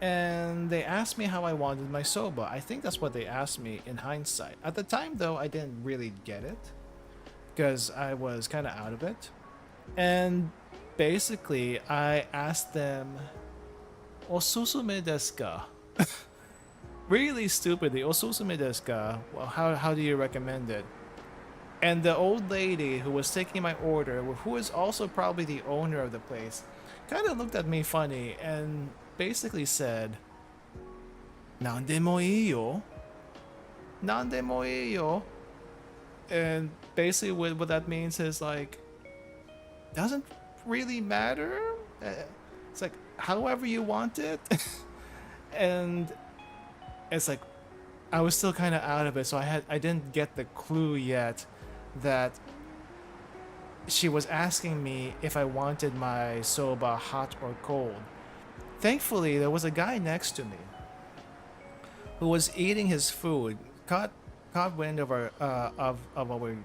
And they asked me how I wanted my soba. I think that's what they asked me in hindsight. At the time, though, I didn't really get it because I was kind of out of it. And basically, I asked them, "Osusume desu ka?" Really stupidly, "Osusume desu ka?" Well, how do you recommend it? And the old lady who was taking my order, who is also probably the owner of the place, kind of looked at me funny and basically said, "Nandemo ii yo? Nandemo ii yo?" And basically what that means is like, doesn't really matter. It's like, however you want it. And it's like, I was still kind of out of it, so I didn't get the clue yet that she was asking me if I wanted my soba hot or cold. Thankfully, there was a guy next to me who was eating his food, caught wind of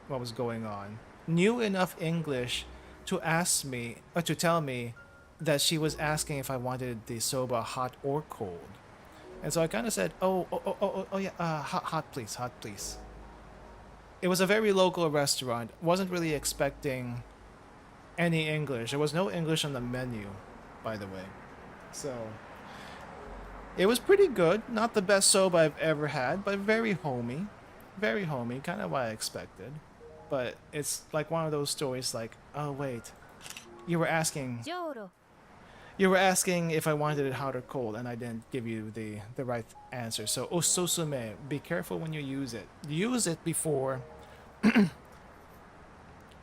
what was going on, knew enough English to ask me, or to tell me, that she was asking if I wanted the soba hot or cold. And so I kind of said, oh yeah, hot please, hot please. It was a very local restaurant. Wasn't really expecting any English. There was no English on the menu, by the way. So it was pretty good. Not the best soba I've ever had, but very homey. Very homey, kind of what I expected. But it's like one of those stories like, oh wait, you were asking ジョーロ you were asking if I wanted it hot or cold, and I didn't give you the right answer. So osusume, be careful when you use it. Use it before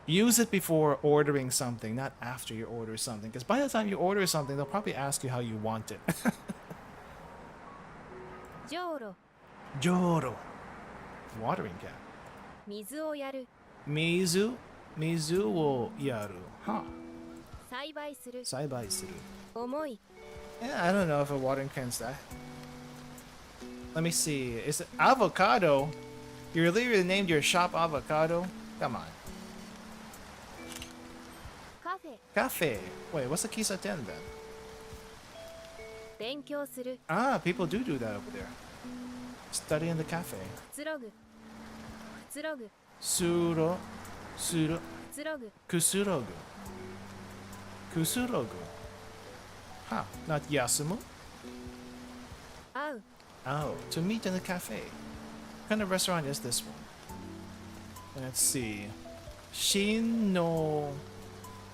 use it before ordering something, not after you order something. Because by the time you order something, they'll probably ask you how you want it. ジョーロ Joro. Watering can. 水をやる Mizu. Mizu wo yaru. Huh. 栽培する Saibai suru. 重い Yeah, I don't know if a watering can's that. Let me see. Is it avocado? You really named your shop avocado? Come on. カフェ Cafe. Wait, what's the kisaten then? 勉強する Ah, people do that over there. Study in the cafe. くつろぐくつろぐ Suro. Suro. くつろぐ Kusurogu. Kusurogu. Huh. Not yasumu? 会う Oh, to meet in the cafe. What kind of restaurant is this one? Let's see. Shin no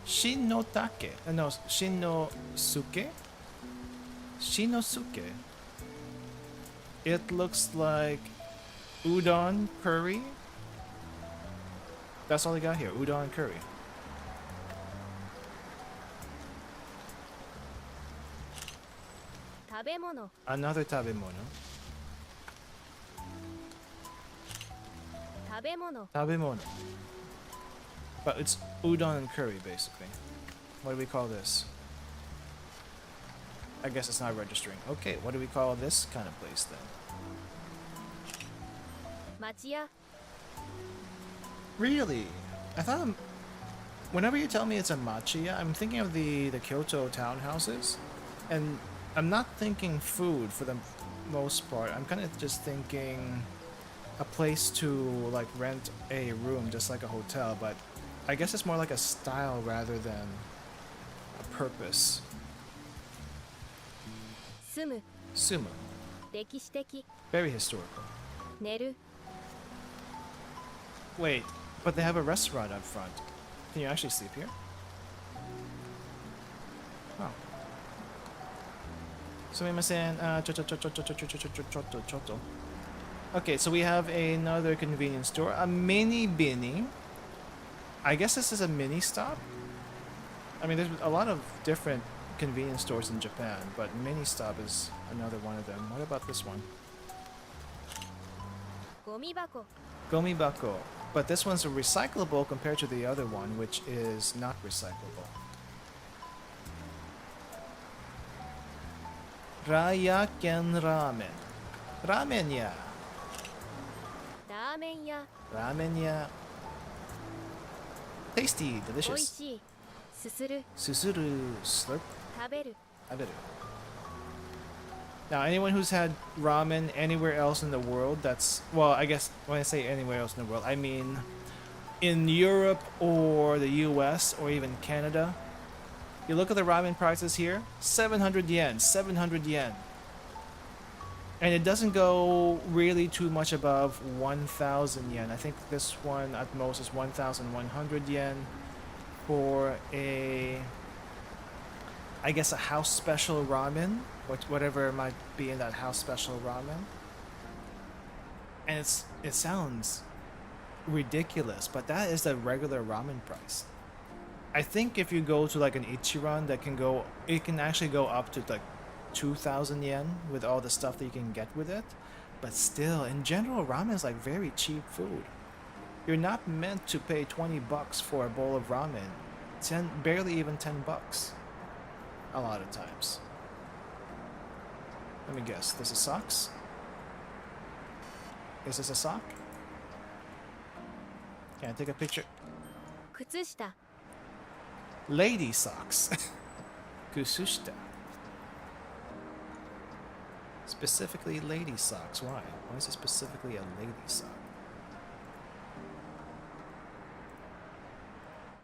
take. No, Shin no suke? Shin no suke. It looks like udon curry. That's all I got here. Udon curry. Tabemono. Another tabemono. Tabemono. Tabemono. But it's udon and curry, basically. What do we call this? I guess it's not registering. Okay, what do we call this kind of place then? Machiya. Really? I thought whenever you tell me it's a machiya, I'm thinking of the Kyoto townhouses. And I'm not thinking food for the most part. I'm kind of just thinking a place to like rent a room, just like a hotel. But I guess it's more like a style rather than a purpose. 住む Sumo. 歴史的 Very historical. 寝る Wait, but they have a restaurant up front. Can you actually sleep here? Oh. Sumimasen. Choto. Okay, so we have another convenience store. A mini bini. I guess this is a mini stop. I mean, there's a lot of different convenience stores in Japan, but mini stop is another one of them. What about this one? ゴミ箱 Gomibako. But this one's recyclable compared to the other one, which is not recyclable. Rayaken ramen. Ramen ya. ラーメン屋 Ramen ya. Tasty, おい delicious. しいすする Susuru slurp. 食べる Aberu. Now, anyone who's had ramen anywhere else in the world, that's, well, I guess when I say anywhere else in the world, I mean in Europe or the US or even Canada. You look at the ramen prices here, 700 yen, 700 yen. And it doesn't go really too much above 1,000 yen. I think this one at most is 1,100 yen for a, I guess, a house special ramen, whatever might be in that house special ramen. And it sounds ridiculous, but that is the regular ramen price. I think if you go to like an Ichiran, it can actually go up to like 2,000 yen with all the stuff that you can get with it. But still, in general, ramen is like very cheap food. You're not meant to pay 20 bucks for a bowl of ramen. Barely even 10 bucks. A lot of times. Let me guess. This is socks? Is this a sock? Can I take a picture? 靴下 Lady socks. Kusushita. Specifically lady socks. Why? Why is it specifically a lady sock?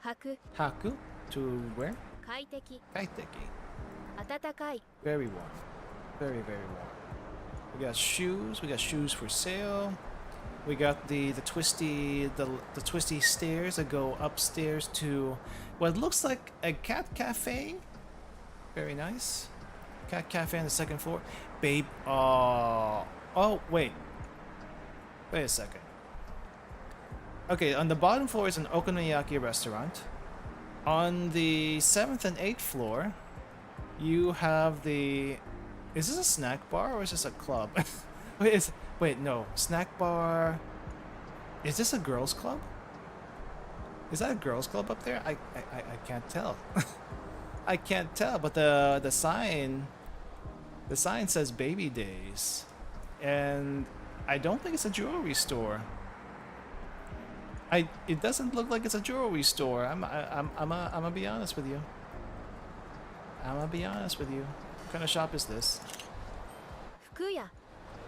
履く Haku? To wear? 快適 Kaiteki. 暖かい Very warm. Very, very warm. We got shoes. We got shoes for sale. We got the twisty stairs that go upstairs to what looks like a cat cafe. Very nice. Cat cafe on the second floor. Babe. Oh, wait. Wait a second. Okay, on the bottom floor is an okonomiyaki restaurant. On the 7th and 8th floor, you have the... Is this a snack bar or is this a club? Wait, no. Snack bar... Is this a girls' club? Is that a girls' club up there? I can't tell. I can't tell, but the sign says Baby Days, and I don't think it's a jewelry store. It doesn't look like it's a jewelry store. I'm gonna be honest with you. I'm gonna be honest with you. What kind of shop is this? 服屋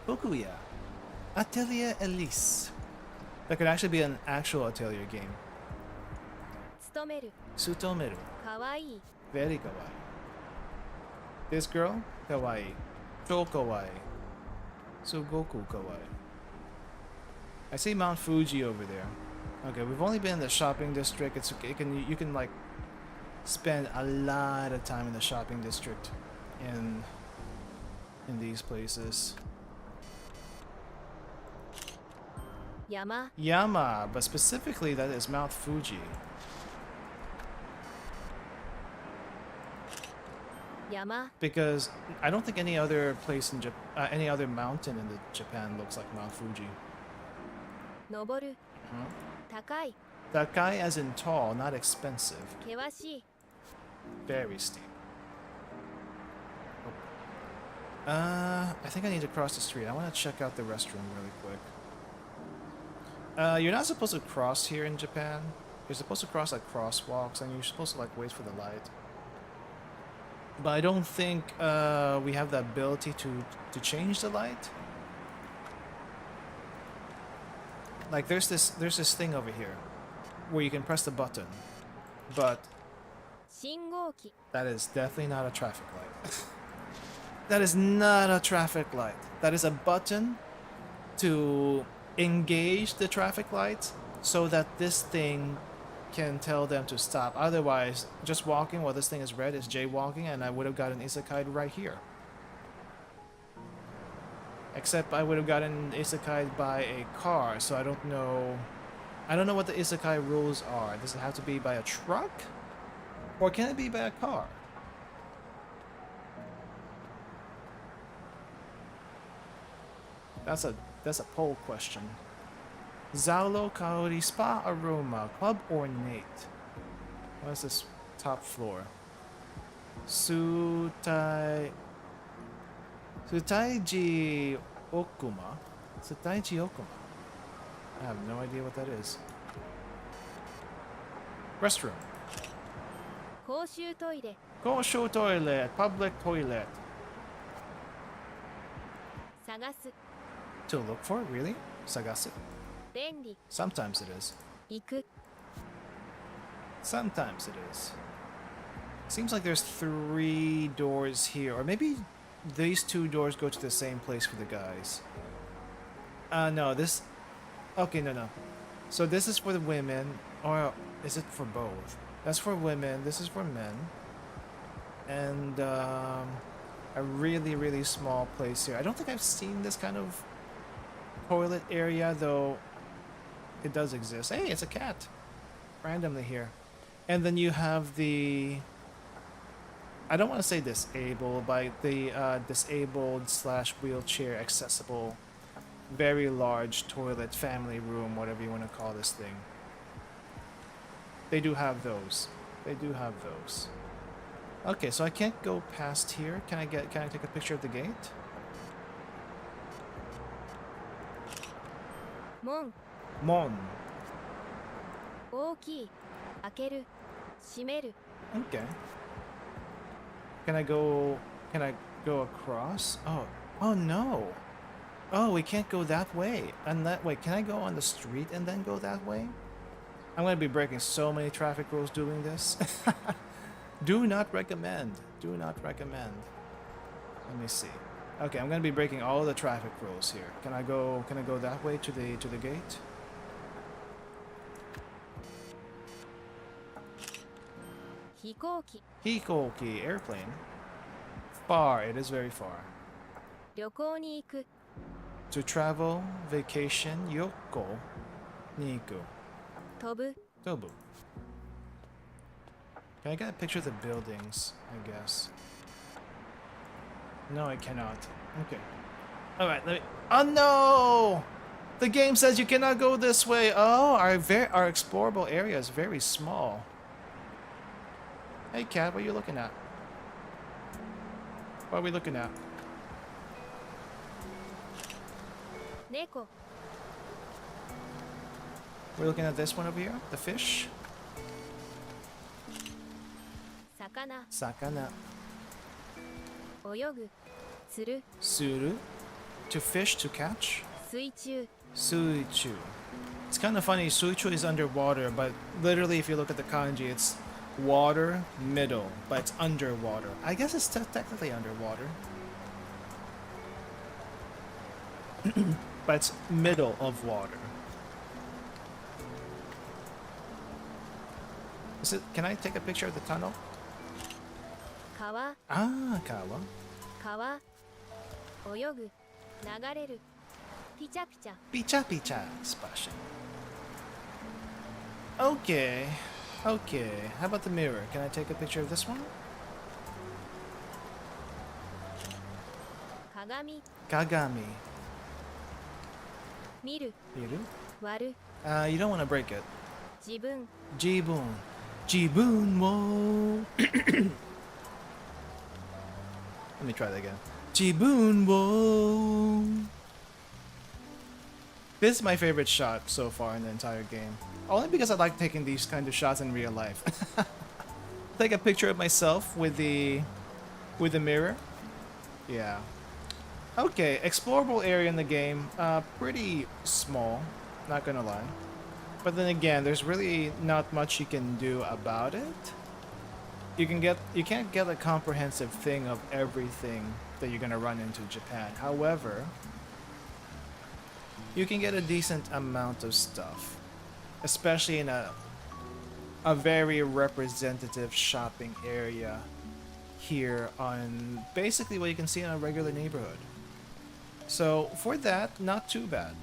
Fukuya. Atelier Elise. That could actually be an actual Atelier game. 勤める Sutomeru. かわいい Very kawaii. This girl? Kawaii. So kawaii. Sugoku kawaii. I see Mount Fuji over there. Okay, we've only been in the shopping district. It's okay. You can like spend a lot of time in the shopping district in these places. 山 Yama, but specifically that is Mount Fuji. 山 Because I don't think any other place in any other mountain in Japan looks like Mount Fuji. 登る Huh? 高い Takai as in tall, not expensive. 険しい Very steep. I think I need to cross the street. I want to check out the restroom really quick. You're not supposed to cross here in Japan. You're supposed to cross like crosswalks, and you're supposed to like wait for the light. But I don't think we have the ability to change the light. Like there's this thing over here where you can press the button, but 信号機 that is definitely not a traffic light. That is not a traffic light. That is a button to engage the traffic lights so that this thing can tell them to stop. Otherwise, just walking while this thing is red is jaywalking, and I would have gotten isekai right here. Except I would have gotten isekai by a car, so I don't know what the isekai rules are. Does it have to be by a truck? Or can it be by a car? That's a poll question. Zalo Kaori Spa Aroma Club Ornate. What is this top floor? Sutaiji Okuma. Sutaiji Okuma. I have no idea what that is. Restroom. 公衆トイレ Kosho toilet. Public toilet. 探す To look for? Really? Sagasu? 便利 Sometimes it is. 行く Sometimes it is. Seems like there's 3 doors here. Or maybe these 2 doors go to the same place for the guys. No, this... Okay, no. So this is for the women. Or is it for both? That's for women. This is for men. And a really, really small place here. I don't think I've seen this kind of toilet area, though it does exist. Hey, it's a cat. Randomly here. And then you have the... I don't want to say disabled, but the disabled / wheelchair accessible, very large toilet, family room, whatever you want to call this thing. They do have those. They do have those. Okay, so I can't go past here. Can I take a picture of the gate? 門 Mon. 大きい開ける閉める Okay. Can I go? Can I go across? Oh, oh no! Oh, we can't go that way. And that way, can I go on the street and then go that way? I'm gonna be breaking so many traffic rules doing this. Do not recommend. Do not recommend. Let me see. Okay, I'm gonna be breaking all the traffic rules here. Can I go? Can I go that way to the gate? Hikouki. Hikoki airplane. Far. It is very far. 旅行に行く To travel, vacation, yoko, niku, 飛ぶ tobu. Can I get a picture of the buildings? I guess. No, I cannot. Okay. All right. Let me. Oh no! The game says you cannot go this way. Oh, our explorable area is very small. Hey, cat, what are you looking at? What are we looking at? 猫 We're looking at this one over here. The fish. 魚 Sakana. 泳ぐ釣る Suru. To fish, to catch. 水中 Suichu. It's kind of funny. Suichu is underwater, but literally, if you look at the kanji, it's water, middle, but it's underwater. I guess it's technically underwater. But it's middle of water. Is it? Can I take a picture of the tunnel? 川 Ah, kawa. 川泳ぐ流れるピチャピチャ Picha picha splashing. Okay. Okay. How about the mirror? Can I take a picture of this one? 鏡 Kagami. 見る Miru? 割る You don't want to break it. 自分 Jibun. Jibun wo. Let me try that again. Jibun wo. This is my favorite shot so far in the entire game. Only because I like taking these kind of shots in real life. Take a picture of myself with the mirror. Yeah. Okay, explorable area in the game. Pretty small, not gonna lie. But then again, there's really not much you can do about it. You can't get a comprehensive thing of everything that you're gonna run into Japan. However, you can get a decent amount of stuff, especially in a very representative shopping area here on basically what you can see in a regular neighborhood. So for that, not too bad.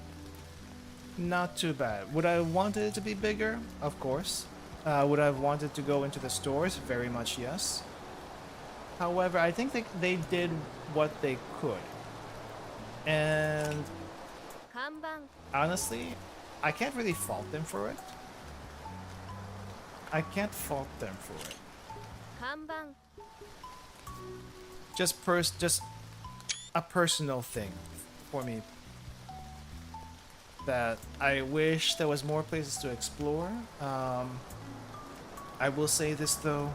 Not too bad. Would I have wanted it to be bigger? Of course. Would I have wanted to go into the stores? Very much yes. However, I think they did what they could. And 看板 honestly, I can't really fault them for it. I can't fault them for it. 看板 Just a personal thing for me. That I wish there was more places to explore. I will say this though,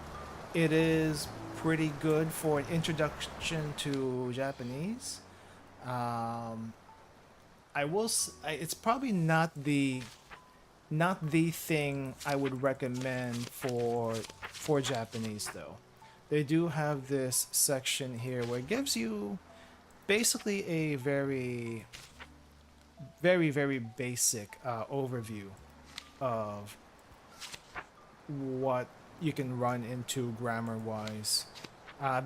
it is pretty good for an introduction to Japanese. It's probably not the thing I would recommend for Japanese though. They do have this section here where it gives you basically a very basic overview of what you can run into grammar wise.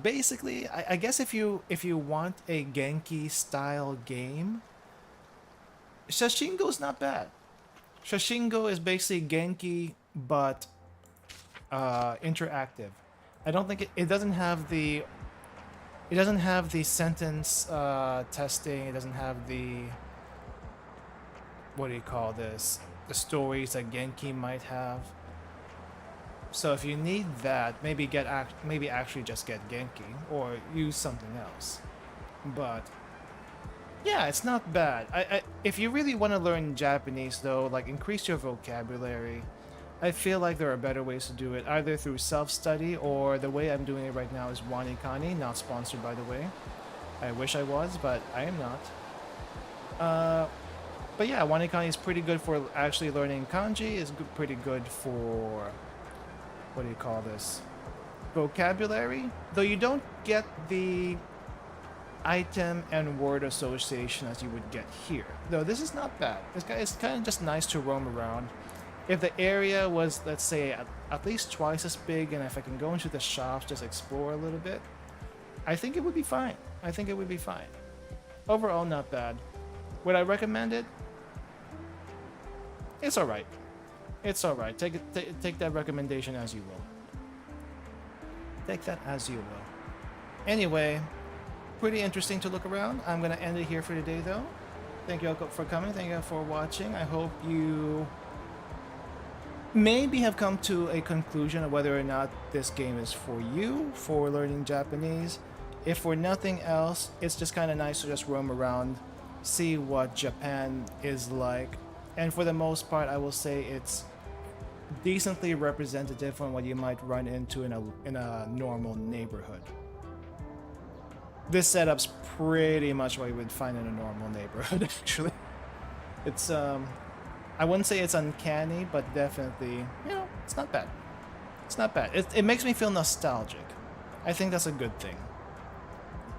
Basically, I guess if you want a Genki style game, Shashingo's not bad. Shashingo is basically Genki but interactive. I don't think it doesn't have the sentence testing. It doesn't have the, what do you call this, the stories that Genki might have. So if you need that, maybe actually just get Genki or use something else. But yeah, it's not bad. If you really want to learn Japanese though, like increase your vocabulary, I feel like there are better ways to do it, either through self-study or the way I'm doing it right now is WaniKani, not sponsored by the way. I wish I was, but I am not. But yeah, WaniKani is pretty good for actually learning kanji. It's pretty good for, what do you call this? Vocabulary. Though you don't get the item and word association as you would get here. Though this is not bad. It's kind of just nice to roam around. If the area was, let's say, at least twice as big, and if I can go into the shops, just explore a little bit, I think it would be fine. I think it would be fine. Overall, not bad. Would I recommend it? It's alright. It's alright. Take that recommendation as you will. Take that as you will. Anyway, pretty interesting to look around. I'm going to end it here for today, though. Thank you all for coming. Thank you all for watching. I hope you maybe have come to a conclusion of whether or not this game is for you, for learning Japanese. If for nothing else, it's just kind of nice to just roam around, see what Japan is like. And for the most part, I will say it's decently representative on what you might run into in a normal neighborhood. This setup's pretty much what you would find in a normal neighborhood, actually. It's I wouldn't say it's uncanny, but definitely, you know, it's not bad. It's not bad. It makes me feel nostalgic. I think that's a good thing.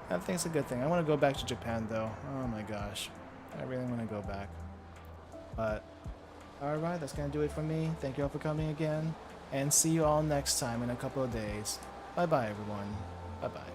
I think it's a good thing. I want to go back to Japan, though. Oh my gosh. I really want to go back. But, alright, that's going to do it for me. Thank you all for coming again. And see you all next time in a couple of days. Bye-bye, everyone. Bye-bye.